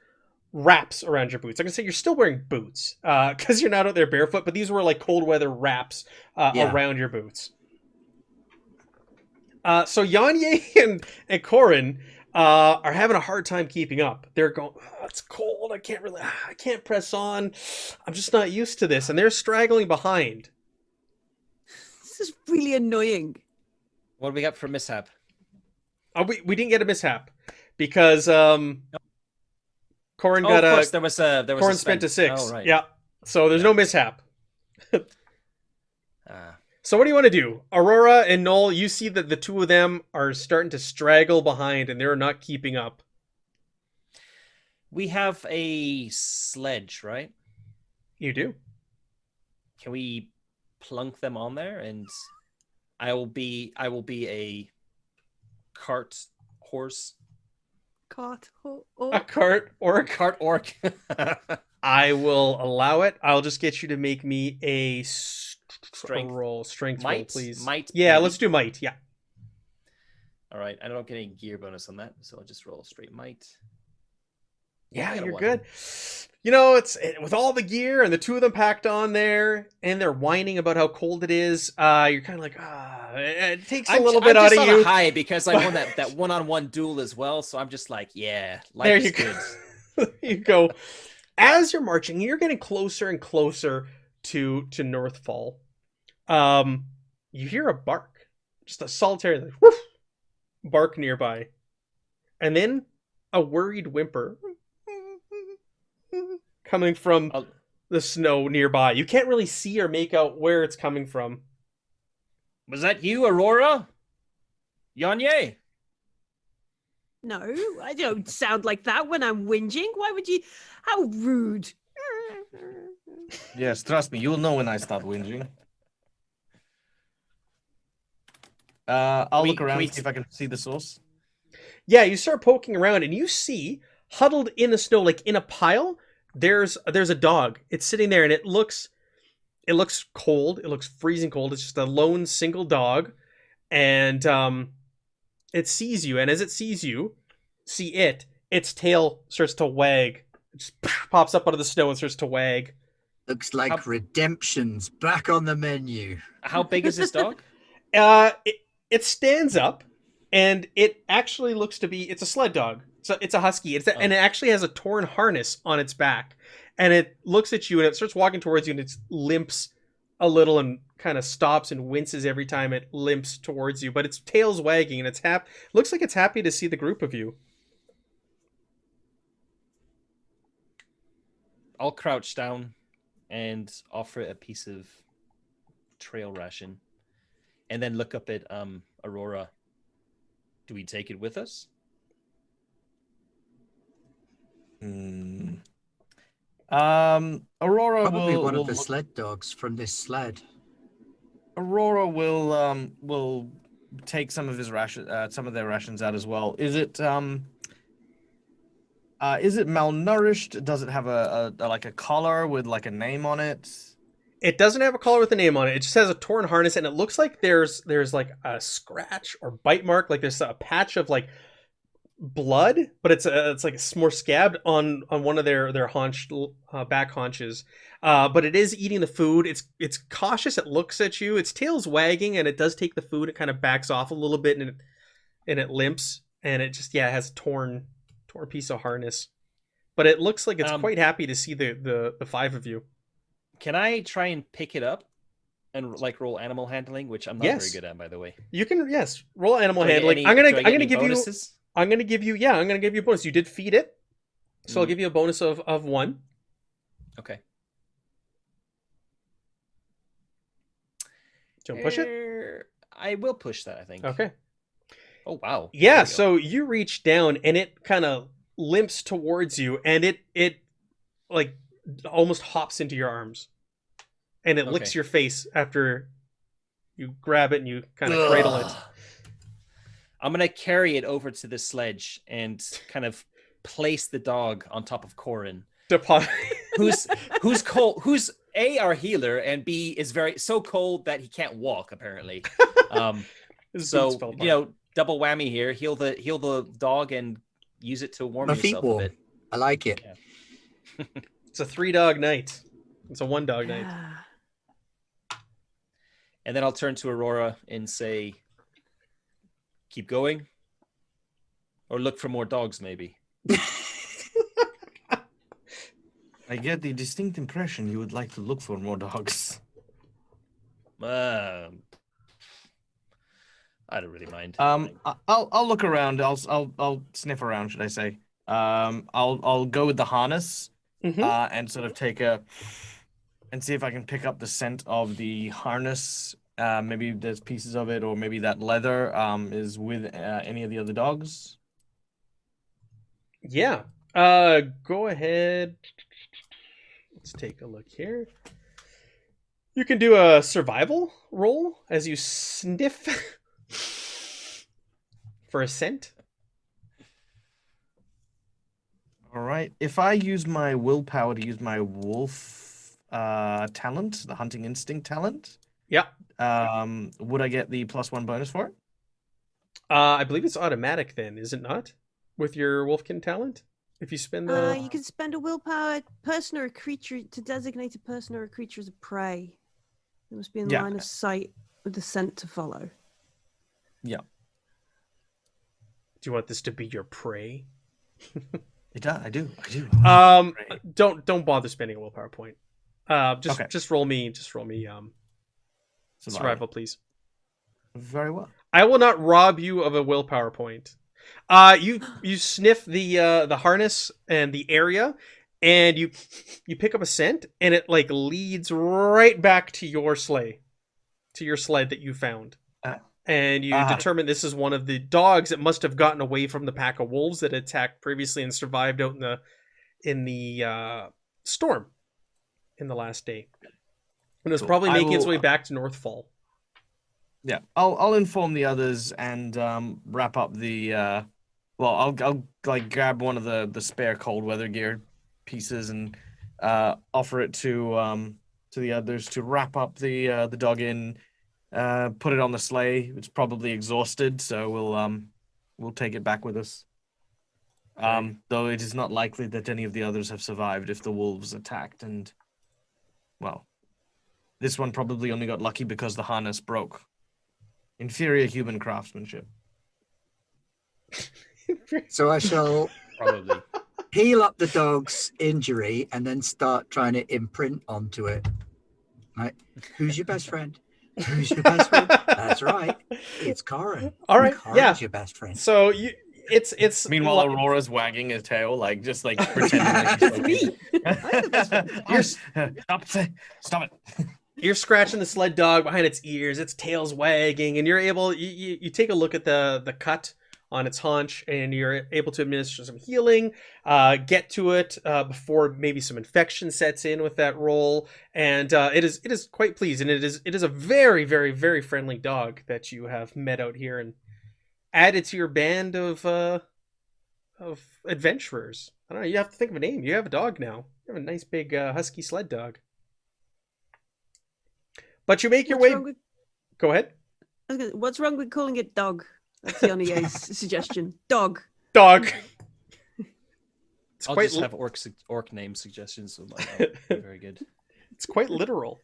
wraps around your boots. I'm gonna say you're still wearing boots because you're not out there barefoot, but these were like cold weather wraps Yeah. around your boots. So Yanye and Corin are having a hard time keeping up. They're going, "Oh, it's cold. I can't press on. I'm just not used to this," and they're straggling behind. This is really annoying. What do we got for mishap? We didn't get a mishap because Corin Oh, got of course, a there was a Corin spent a 6. Oh, right. Yeah, so there's no mishap. So what do you want to do? Aurora and Noel, you see that the two of them are starting to straggle behind and they're not keeping up. We have a sledge, right? You do. Can we plunk them on there? And I will be a cart horse cart A cart orc. Cart orc. I will allow it. I'll just get you to make me a Strength. strength roll, Might, please. might, Yeah, maybe. let's do might. Yeah. All right, I don't get any gear bonus on that, so I'll just roll a straight might. Yeah, I got a you're 1. good. You know, it's with all the gear and the two of them packed on there, and they're whining about how cold it is. You're kind of like, it takes a little bit I'm out just of on you. a high because I won that one-on-one duel as well, so I'm just like, yeah, life There is you good. go. You go. As you're marching, you're getting closer and closer to Northfall. You hear a bark, just a solitary like, whoosh, bark nearby, and then a worried whimper coming from I'll- the snow nearby. You can't really see or make out where it's coming from. Was that you, Aurora? Yanye? No, I don't sound like that when I'm whinging. Why would you? How rude. Yes, trust me, you'll know when I start whinging. I'll we- look around can we- and see if I can see the source. Yeah, you start poking around and you see huddled in the snow, like in a pile. There's a dog. It's sitting there and it looks cold. It looks freezing cold. It's just a lone single dog, and it sees you. And as it sees you, its tail starts to wag. It just pops up out of the snow and starts to wag. Looks like How- redemption's back on the menu. How big is this dog? It stands up, and it actually looks to be it's a sled dog. So it's a husky. And it actually has a torn harness on its back, and it looks at you and it starts walking towards you, and it limps a little and kind of stops and winces every time it limps towards you. But its tail's wagging, and looks like it's happy to see the group of you. I'll crouch down and offer it a piece of trail ration, and then look up at Aurora. Do we take it with us? Aurora Probably one will of the look- sled dogs from this sled. Aurora will take some of his some of their rations out as well. Is it malnourished? Does it have a like a collar with like a name on it? It doesn't have a collar with a name on it. It just has a torn harness, and it looks like there's like a scratch or bite mark, like there's a patch of like blood, but it's like it's more scabbed on one of their back haunches. But it is eating the food. It's cautious. It looks at you. Its tail's wagging, and it does take the food. It kind of backs off a little bit, and it limps, and it just it has a torn piece of harness. But it looks like it's quite happy to see the 5 of you. Can I try and pick it up and like roll animal handling, which I'm not very good at, by the way? You can roll animal Do I get handling. any- I'm do I gonna get any give bonuses? you. I'm gonna give you a bonus. You did feed it, so I'll give you a bonus of 1. Okay. Do you want to push it? I will push that, I think. Okay. Oh wow. There Yeah. we go. So you reach down, and it kind of limps towards you, and it like almost hops into your arms, and it licks Okay. your face after you grab it and you kind of cradle it. Ugh. I'm gonna carry it over to the sledge and kind of place the dog on top of Corin, Deposit. who's cold, who's A, our healer, and B, is so cold that he can't walk apparently. His boots So fell apart. double whammy here. Heal the dog and use it to warm My feet yourself a warm. bit. I like it. It's a 3-dog night. It's a 1-dog night. Yeah. And then I'll turn to Aurora and say, keep going, or look for more dogs, maybe. I get the distinct impression you would like to look for more dogs. I don't really mind. I'll look around. I'll sniff around, should I say? I'll go with the harness, Mhm. and sort of and see if I can pick up the scent of the harness. Maybe there's pieces of it, or maybe that leather is with any of the other dogs. Yeah. Go ahead. Let's take a look here. You can do a survival roll as you sniff for a scent. right? If I use my willpower to use my wolf talent, the hunting instinct talent, Yeah. would I get the +1 bonus for it? I believe it's automatic then, is it not? With your Wolfkin talent? If you spend the... You can spend a willpower person or a creature to designate a person or a creature as a prey. It must be in Yeah. line of sight with the scent to follow. Yeah. Do you want this to be your prey? I do. Don't bother spending a willpower point. Just Okay. just roll me survival, please. Very well. I will not rob you of a willpower point. You sniff the harness and the area, and you pick up a scent, and it like leads right back to your sleigh, to your sled that you found. And you determine this is one of the dogs that must have gotten away from the pack of wolves that attacked previously and survived out in the storm in the last day. And it's probably making its way back to Northfall. Yeah, I'll inform the others and wrap up the. I'll like grab one of the spare cold weather gear pieces and offer it to the others to wrap up the dog in. Put it on the sleigh. It's probably exhausted, so we'll take it back with us. Though it is not likely that any of the others have survived if the wolves attacked, and well, this one probably only got lucky because the harness broke. Inferior human craftsmanship. So I shall Probably. heal up the dog's injury and then start trying to imprint onto it. Right? Who's your best friend? Who's your best friend? That's right. It's Corin. All right, Corin's yeah. your best friend. So it's Meanwhile, Aurora's wagging her tail, like just like pretending like she's Me. Stop it. You're scratching the sled dog behind its ears, its tail's wagging, and you're able you take a look at the cut on its haunch, and you're able to administer some healing, get to it before maybe some infection sets in with that roll, and it is quite pleased, and it is a very, very, very friendly dog that you have met out here and added to your band of adventurers. I don't know, you have to think of a name. You have a dog now. You have a nice big husky sled dog. But you make your way. Go ahead. What's wrong with calling it dog? That's the only suggestion. Dog. Dog. It's I'll quite just have orc name suggestions. So very good. It's quite literal.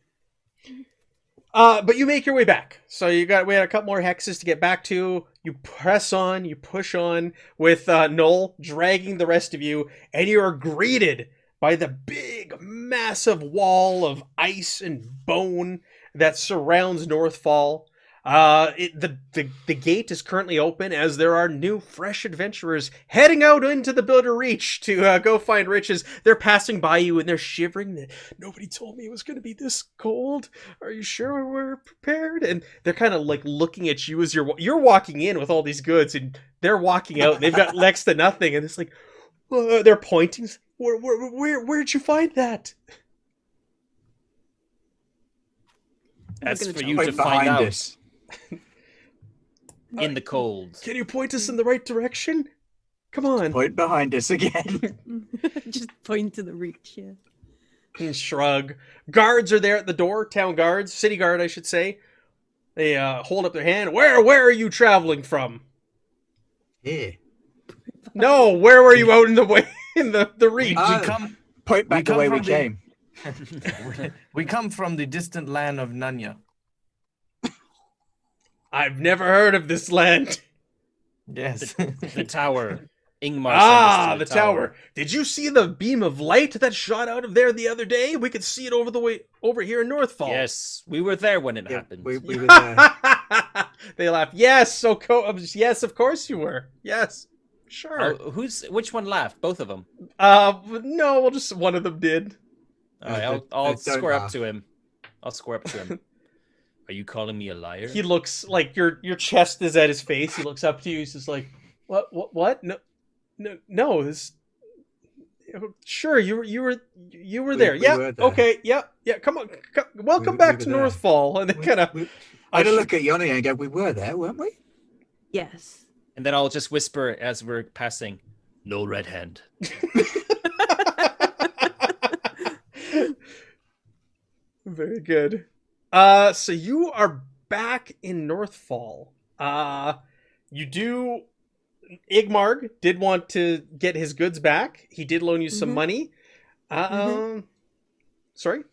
But you make your way back. So we had a couple more hexes to get back to. You press on, you push on with Noel dragging the rest of you, and you are greeted by the big, massive wall of ice and bone that surrounds Northfall. The gate is currently open as there are new, fresh adventurers heading out into the Builder Reach to go find riches. They're passing by you and they're shivering. Nobody told me it was going to be this cold. Are you sure we're prepared? And they're kind of like looking at you as you're walking in with all these goods, and they're walking out. And they've got next to nothing, and it's like they're pointing. Where'd you find that? That's for you Point to find behind out us. in the cold. Can you point us in the right direction? Come on. Point behind us again. Just point to the reach, yeah. And shrug. Guards are there at the door. Town guards, city guard, I should say. They hold up their hand. Where are you traveling from? Here. No, where were you out in the way in the reach? Point back the way we from came. We come from the distant land of Nanya. I've never heard of this land. Yes. The tower. Ingmar. Ah, the tower. Did you see the beam of light that shot out of there the other day? We could see it over here in Northfall. Yes, we were there when it happened. We were there. They laughed. Yes, yes, of course you were. Yes, sure. Which one laughed? Both of them. No, well, just one of them did. All right, I'll don't square up laugh. to him. I'll square up to him. Are you calling me a liar? He looks like your chest is at his face. He looks up to you. He's just like, what? No. This. Sure, you were there. We Yeah. were there. Okay. Yeah. Come on. Welcome back to were there. Northfall. And they kind of. I had a look at Yoni and go, we were there, weren't we? Yes. And then I'll just whisper as we're passing, "No red hand." Very good. So you are back in Northfall. Igmarg did want to get his goods back. He did loan you some Mhm. money. Sorry?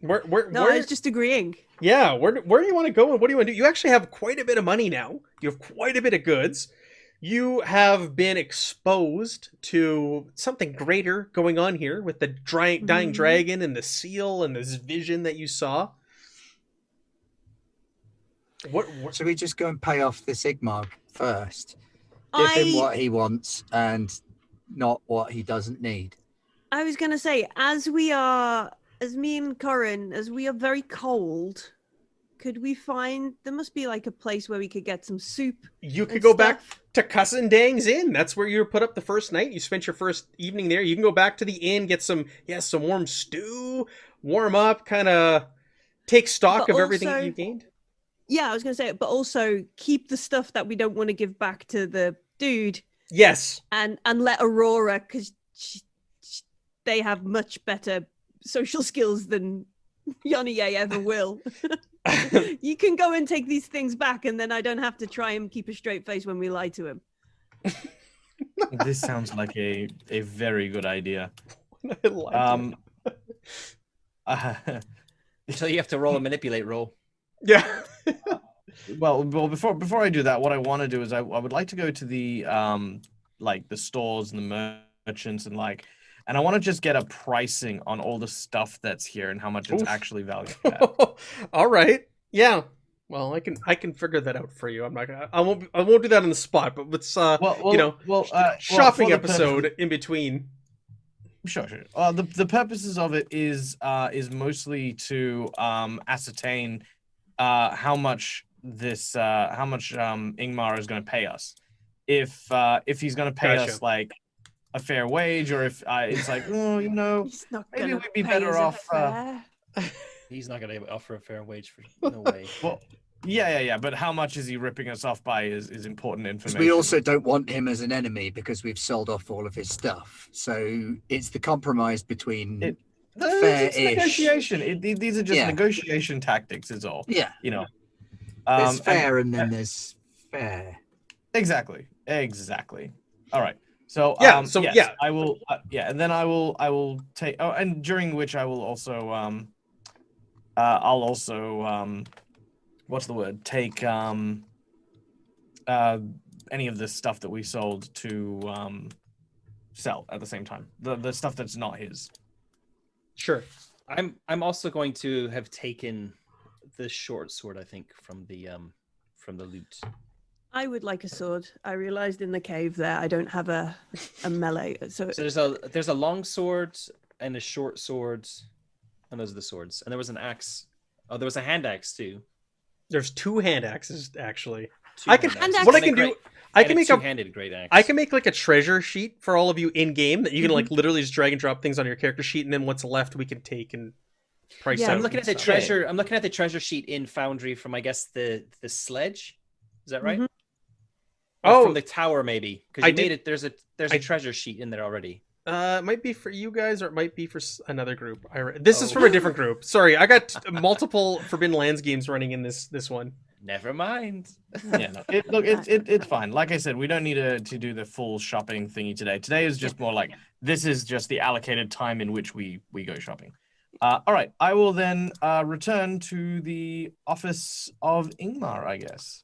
No, Where I was just agreeing. Yeah, where do you want to go and what do you want to do? You actually have quite a bit of money now. You have quite a bit of goods. You have been exposed to something greater going on here with the dying Mhm. dragon and the seal and this vision that you saw. What Should we just go and pay off this Igmar first? Give him I what he wants and not what he doesn't need. I was gonna say, as me and Corin, as we are very cold, could we find there must be like a place where we could get some soup? you could and go back stuff? to Cousin Dang's Inn. That's where you were put up the first night. You spent your first evening there. You can go back to the inn, get some warm stew, warm up, kind of take stock But of everything that also- you gained. Yeah, I was gonna say, but also keep the stuff that we don't want to give back to the dude, Yes. and let Aurora, because they have much better social skills than Yoniye ever will. You can go and take these things back, and then I don't have to try and keep a straight face when we lie to him. This sounds like a very good idea. I like it. So you have to roll a manipulate roll. Yeah. Well, before I do that, what I want to do is I would like to go to the like the stores and the merchants and I want to just get a pricing on all the stuff that's here and how much it's Oof. actually valued at. All right. Yeah. Well, I can figure that out for you. I'm not gonna. I won't do that on the spot. But let's Well, shopping for the episode in between. Sure. The purposes of it is mostly to ascertain how much Ingmar is going to pay us. If he's going to pay Gotcha. us like a fair wage, or if it's like, oh, He's not maybe gonna we'd be pay better us a off, fare. He's not going to offer a fair wage for no way. well, yeah. But how much is he ripping us off by is important 'Cause information. we also don't want him as an enemy because we've sold off all of his stuff. So it's the compromise between It's fair-ish. negotiation. These are just Yeah. negotiation tactics, is all. Yeah. You know. There's And- fair and then there's fair. Exactly. All right. So Yeah, yes, yeah. I will. And then I will take. Oh, and during which I will also I'll also what's the word? Take any of the stuff that we sold to sell at the same time. The stuff that's not his. Sure. I'm also going to have taken the short sword, I think, from the loot. I would like a sword. I realized in the cave there I don't have a melee. So So there's a long sword and a short sword, and those are the swords. And there was an axe. Oh, there was a hand axe too. There's 2 hand axes actually. Two I can. hand axes. What I And a can do. great- I and can a make a. two-handed great axe. I can make like a treasure sheet for all of you in game that you can like literally just drag and drop things on your character sheet, and then what's left we can take and price Yeah, out. I'm looking at the and stuff. treasure. I'm looking at the treasure sheet in Foundry from, I guess, the sledge. Is that right? Mhm. Or Oh. from the tower maybe, because I you made did- it. There's I- a treasure sheet in there already. It might be for you guys, or it might be for another group. This is Oh. from a different group. Sorry, I got multiple Forbidden Lands games running in this one. Never mind. Yeah, no, it's fine. Like I said, we don't need to do the full shopping thingy today. Today is just more like this is just the allocated time in which we go shopping. All right, I will then return to the office of Ingmar, I guess.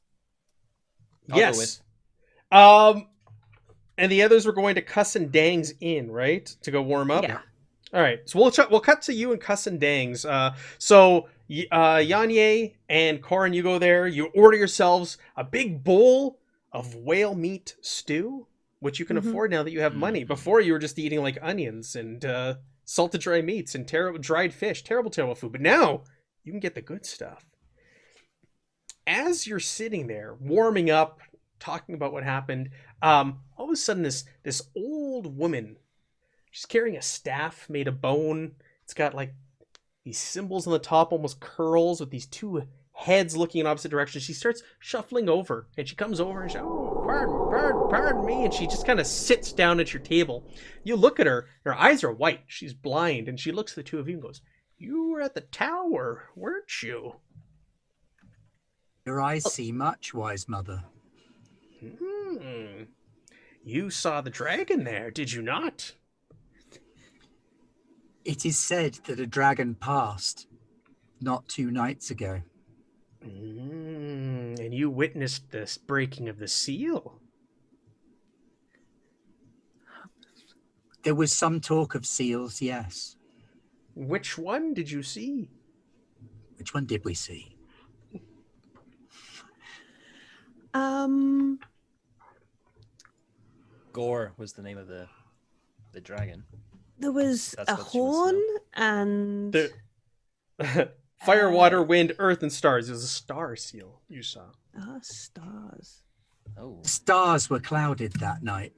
I'll go Yes. And the others were going to Cousin Dang's Inn, right, to go warm up. Yeah. All right, so we'll cut to you and Cousin Dang's. So Yanye and Corin, you go there. You order yourselves a big bowl of whale meat stew, which you can Mhm. afford now that you have money. Before you were just eating like onions and salted dry meats and terrible dried fish, terrible food. But now you can get the good stuff. As you're sitting there warming up, talking about what happened, all of a sudden this old woman. She's carrying a staff made of bone. It's got like these symbols on the top, almost curls with these 2 heads looking in opposite directions. She starts shuffling over, and she comes over and she, oh, pardon me, and she just kind of sits down at your table. You look at her, her eyes are white. She's blind, and she looks at the 2 of you and goes, You were at the tower, weren't you? Your eyes see much, wise mother. You saw the dragon there, did you not? It is said that a dragon passed not 2 nights ago. And you witnessed this breaking of the seal? There was some talk of seals, yes. Which one did you see? Which one did we see? Gore was the name of the dragon. There was That's a what she wants to horn know. and Fire, water, wind, earth, and stars. It was a star seal you saw. stars. Oh, Stars were clouded that night.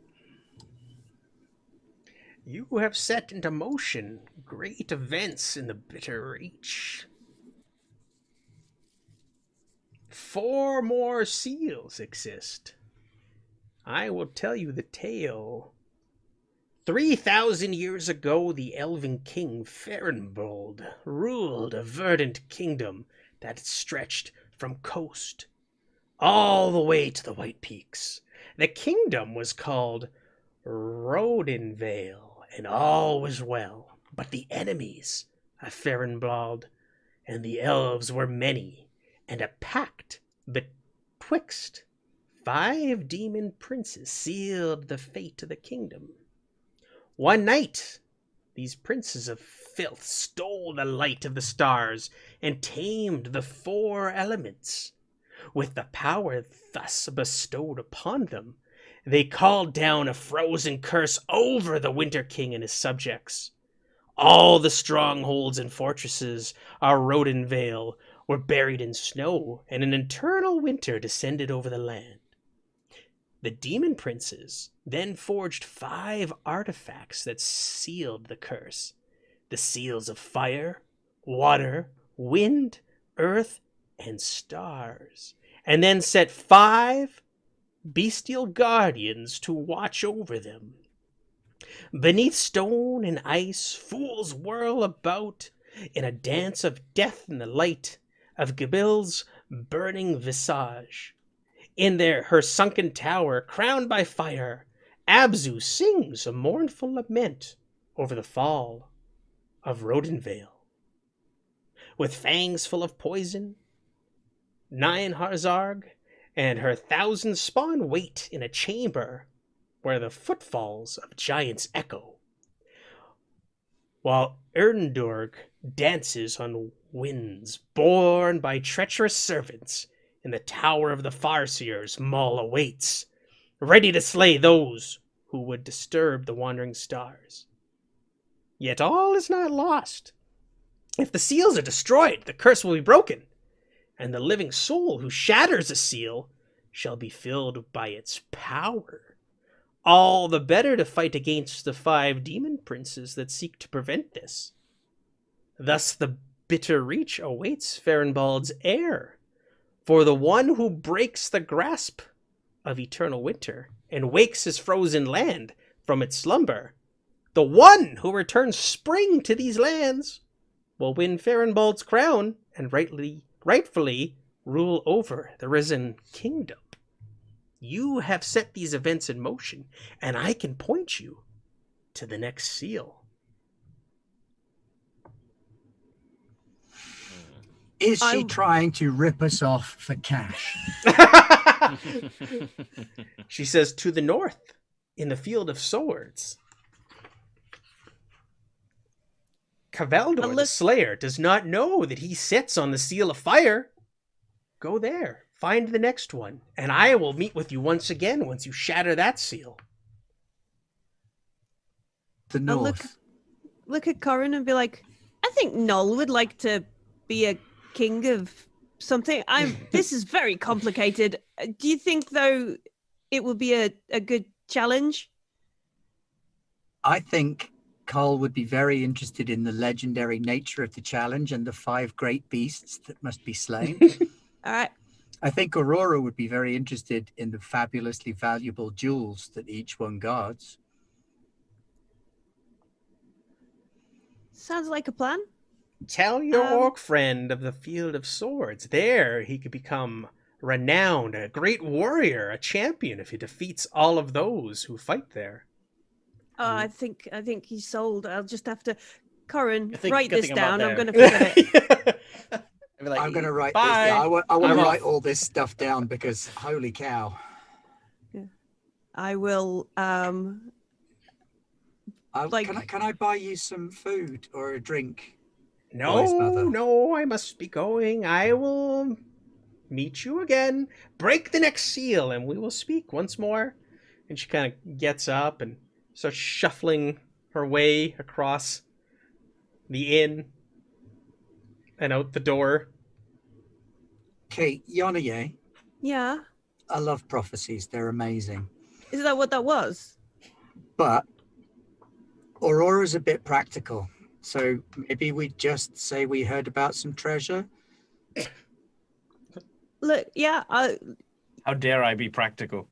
You have set into motion great events in the Bitter Reach. 4 more seals exist. I will tell you the tale. 3,000 years ago, the elven king Farenbold ruled a verdant kingdom that stretched from coast all the way to the White Peaks. The kingdom was called Rodenvale, and all was well. But the enemies of Farenbold and the elves were many, and a pact betwixt 5 demon princes sealed the fate of the kingdom. One night, these princes of filth stole the light of the stars and tamed the 4 elements. With the power thus bestowed upon them, they called down a frozen curse over the Winter King and his subjects. All the strongholds and fortresses of Rodenvale were buried in snow, and an eternal winter descended over the land. The demon princes then forged 5 artifacts that sealed the curse. The seals of fire, water, wind, earth, and stars. And then set 5 bestial guardians to watch over them. Beneath stone and ice, fools whirl about in a dance of death in the light of Gabil's burning visage. In her sunken tower, crowned by fire, Abzu sings a mournful lament over the fall of Rodenvale. With fangs full of poison, Nyanharzarg and her 1,000 spawn wait in a chamber where the footfalls of giants echo, while Erndurg dances on winds borne by treacherous servants. In the tower of the Farseers, Maul awaits, ready to slay those who would disturb the wandering stars. Yet all is not lost. If the seals are destroyed, the curse will be broken, and the living soul who shatters a seal shall be filled by its power. All the better to fight against the 5 demon princes that seek to prevent this. Thus the Bitter Reach awaits Farenbald's heir. For the one who breaks the grasp of eternal winter and wakes his frozen land from its slumber, the one who returns spring to these lands, will win Farenbald's crown and rightfully rule over the risen kingdom. You have set these events in motion, and I can point you to the next seal. Is she trying to rip us off for cash? She says, to the north, in the field of swords. Cavaldor the Slayer does not know that he sits on the seal of fire. Go there, find the next one, and I will meet with you once again once you shatter that seal. The north. Look at Corin and be like, I think Noel would like to be a king of something. This is very complicated. Do you think, though, it will be a good challenge? I think Carl would be very interested in the legendary nature of the challenge and the 5 great beasts that must be slain. All right. I think Aurora would be very interested in the fabulously valuable jewels that each one guards. Sounds like a plan. Tell your Um, orc friend of the Field of Swords. There, he could become renowned, a great warrior, a champion if he defeats all of those who fight there. I think he's sold. I'll just have to, Corin, Good thing- write good this thing I'm not down. I'm there. going to forget it. I'd be like, I'm going to write Bye. this. Yeah, I want to I'm write off. all this stuff down because holy cow. I will. Like- Can I buy you some food or a drink? No, Wise mother. no, I must be going. I will meet you again. Break the next seal, and we will speak once more. And she kind of gets up and starts shuffling her way across the inn and out the door. Okay, Yonaye, Yeah. I love prophecies. They're amazing. Is that what that was? But Aurora's a bit practical. So maybe we just say we heard about some treasure. Look, yeah. How dare I be practical?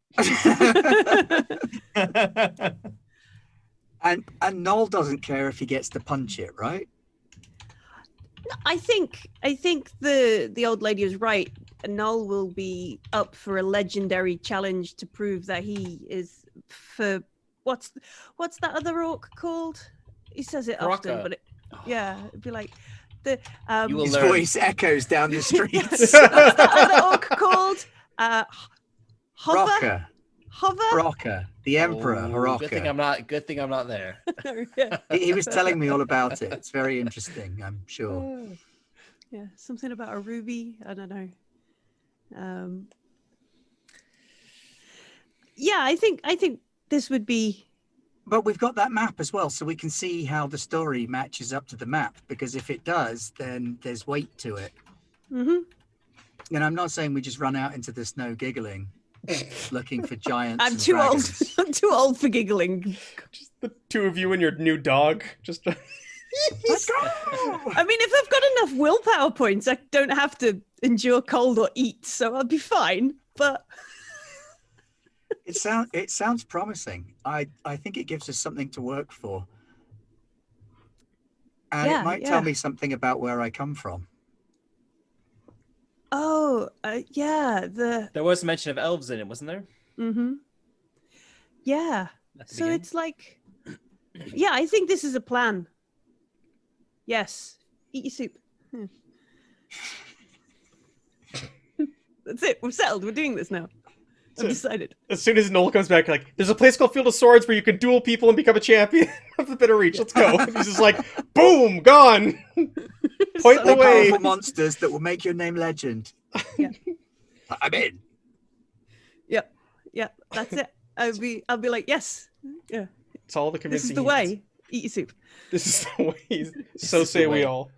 And Noel doesn't care if he gets to punch it, right? I think the old lady is right. Noel will be up for a legendary challenge to prove that he is for what's that other orc called? He says it often, Baraka. but yeah, it'd be like the You will His learn. voice echoes down the streets. what's that other orc called? Hover, Rocker, hover. Rocker, the Emperor, Oh, Haraka. Good thing I'm not there. Yeah. He was telling me all about it. It's very interesting, I'm sure. Yeah, something about a ruby. I don't know. Yeah, I think this would be. But we've got that map as well, so we can see how the story matches up to the map. Because if it does, then there's weight to it. Mhm. And I'm not saying we just run out into the sno giggling, looking for giants. I'm and too old. dragons. I'm too old for giggling. Just the two of you and your new dog. Just Let's go! I mean, if I've got enough willpower points, I don't have to endure cold or eat, so I'll be fine. But It sounds promising. I think it gives us something to work for. And Yeah, it might yeah. tell me something about where I come from. yeah, There was mention of elves in it, wasn't there? yeah. At the So beginning? it's like, yeah, I think this is a plan. Yes, eat your soup. Hmm. That's it. We're settled. We're doing this now. I've decided. as soon as Noel comes back, like, there's a place called Field of Swords where you can duel people and become a champion of the Bitter Reach. Let's go. And he's just like, boom, gone. Point So the way. Powerful monsters that will make your name legend. Yeah. I'm in. Yeah, that's it. I'll be like, yes, yeah. It's all the This convincing. is the he needs. way. Eat your soup. This is the way. This So is the say we way. all.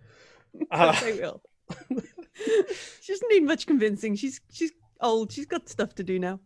They will. She doesn't need much convincing. She's old. She's got stuff to do now.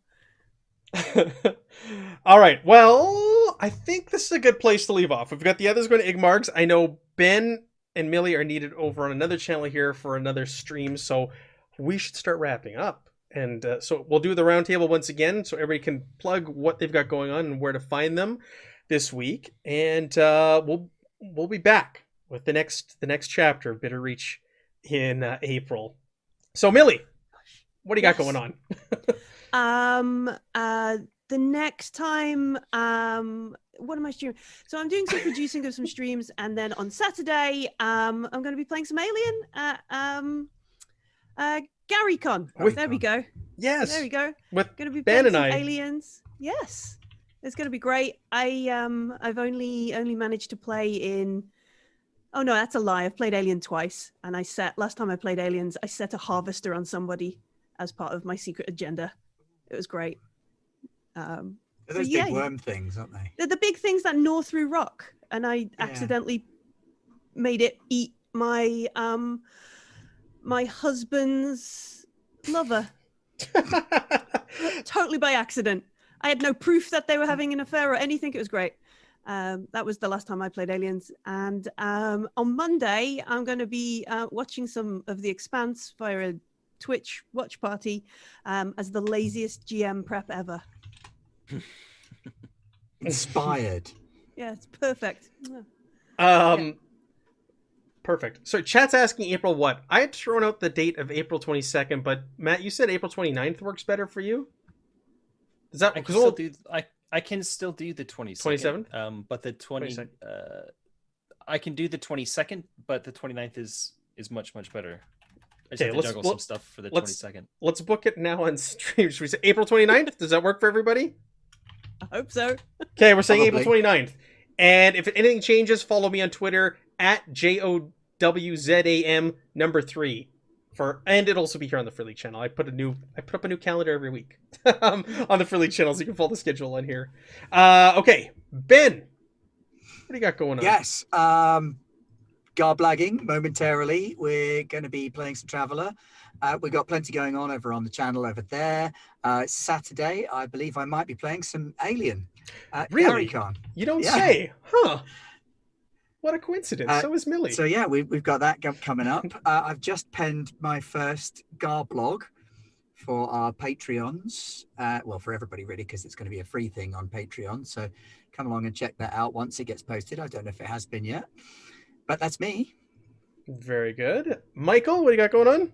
All right. Well, I think this is a good place to leave off. We've got the others going to Igmarg's. I know Ben and Millie are needed over on another channel here for another stream, so we should start wrapping up. And so we'll do the roundtable once again, so everybody can plug what they've got going on and where to find them this week. And we'll be back with the next chapter of Bitter Reach in April. So Millie, what do you got Yes. going on? The next time, what am I streaming? So I'm doing some producing of some streams, and then on Saturday, I'm going to be playing some Alien at GaryCon. With- There we go. Yes, There we go. with Going to be Ben playing and some I. Aliens. Yes, it's going to be great. I've only managed to play in. Oh no, that's a lie. I've played Alien twice, and last time I played Aliens, I set a harvester on somebody as part of my secret agenda. It was great. They're those yeah. big worm things, aren't they? They're the big things that gnaw through rock, and I accidentally made it eat my my husband's lover totally by accident. I had no proof that they were having an affair or anything. It was great. That was the last time I played Aliens, and on Monday I'm going to be watching some of The Expanse via a Twitch watch party as the laziest GM prep ever. Inspired. Yeah, it's perfect. Perfect. So chat's asking April what? I had thrown out the date of April 22nd, but Matt, you said April 29th works better for you? Does that I can because still we'll do. I can still do the 27th? 22nd. But the 22nd. I can do the 22nd, but the 29th is much better. I just Okay, have to let's- juggle well, some stuff for the let's- 22nd. Let's book it now on stream. Should we say April 29th? Does that work for everybody? I hope so. Okay, we're saying Probably. April 29th. And if anything changes, follow me on Twitter at JOWZAM3. And it'll also be here on the Free League channel. I put up a new calendar every week on the Free League channel, so you can follow the schedule on here. Okay, Ben, what do you got going on? Yes. Garblagging momentarily. We're going to be playing some Traveller. We've got plenty going on over on the channel over there. Saturday, I believe I might be playing some Alien. Really? GaryCon. You don't Yeah. say, huh? What a coincidence. Uh, So is Millie. So yeah, we've got that coming up. I've just penned my first Garblog for our Patreons. Well, for everybody really, because it's going to be a free thing on Patreon. So come along and check that out once it gets posted. I don't know if it has been yet, but that's me. Very good. Michael, what do you got going on?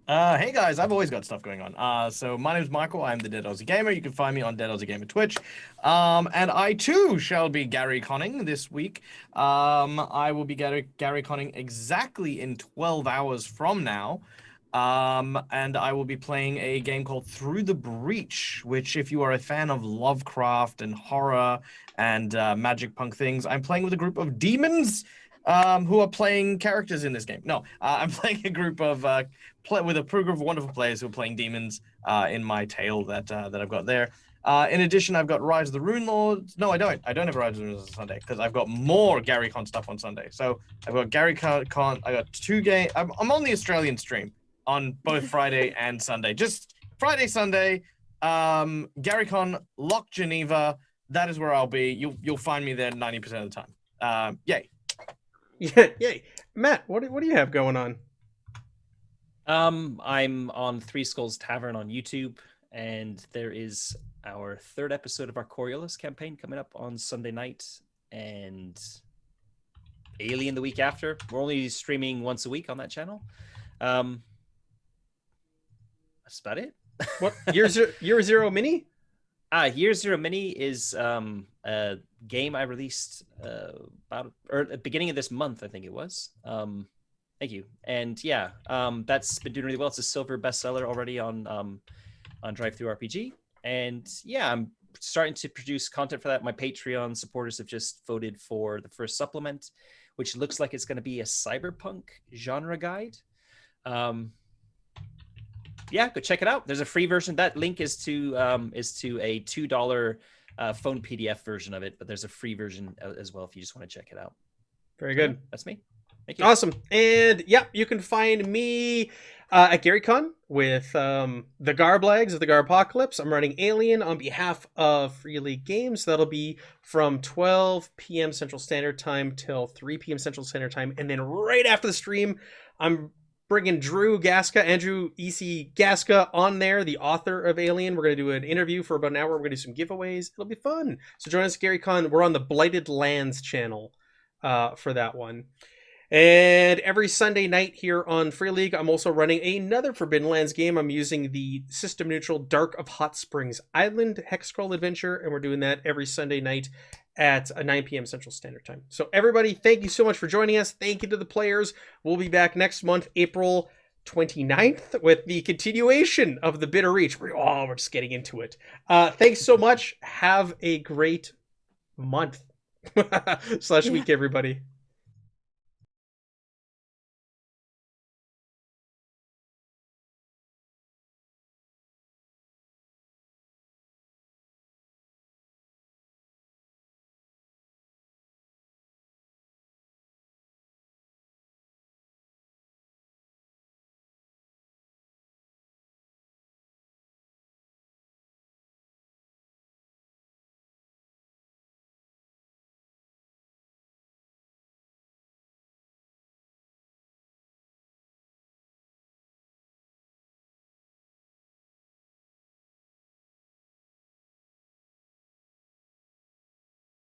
Hey guys, I've always got stuff going on. So my name's Michael. I'm the Dead Aussie Gamer. You can find me on Dead Aussie Gamer Twitch. And I too shall be Gary Conning this week. I will be Gary Conning exactly in 12 hours from now. And I will be playing a game called Through the Breach, which if you are a fan of Lovecraft and horror and magic punk things, I'm playing with a group of demons who are playing characters in this game. No, I'm playing a group of with a group of wonderful players who are playing demons in my tale that I've got there. In addition, I've got Rise of the Rune Lords. No, I don't. I don't have Rise of the Rune Lords on Sunday because I've got more Gary Con stuff on Sunday. So I've got Gary Con. I got 2 games. I'm on the Australian stream on both Friday and Sunday. Just Friday, Sunday. Gary Con, Lock Geneva. That is where I'll be. You'll find me there 90% of the time. Yay. Yeah, yay. Matt, what do you have going on? I'm on Three Skulls Tavern on YouTube, and there is our 3rd episode of our Coriolis campaign coming up on Sunday night, and Alien the week after. We're only streaming once a week on that channel. That's about it. What Year Zero Mini? Year Zero Mini is a game I released at the beginning of this month, I think it was. Thank you. And yeah, that's been doing really well. It's a silver bestseller already on DriveThruRPG. And yeah, I'm starting to produce content for that. My Patreon supporters have just voted for the first supplement, which looks like it's going to be a cyberpunk genre guide. Yeah, go check it out. There's a free version. That link is to a $2 phone PDF version of it, but there's a free version as well if you just want to check it out. Very good. Yeah, that's me. Thank you. Awesome. And yeah, you can find me at GaryCon with the Garblags of the Garpocalypse. I'm running Alien on behalf of Free League Games. That'll be from 12 p.m. Central Standard Time till 3 p.m. Central Standard Time. And then right after the stream, I'm bringing Andrew E.C. Gasca on there, the author of Alien. We're going to do an interview for about an hour. We're going to do some giveaways. It'll be fun. So join us at GaryCon. We're on the Blighted Lands channel for that one. And every Sunday night here on Free League, I'm also running another Forbidden Lands game. I'm using the system-neutral Dark of Hot Springs Island hex scroll adventure, and we're doing that every Sunday night at 9 p.m. Central Standard Time. So everybody, thank you so much for joining us. Thank you to the players. We'll be back next month, April 29th, with the continuation of the Bitter Reach. We're just getting into it. Thanks so much. Have a great month / week, everybody.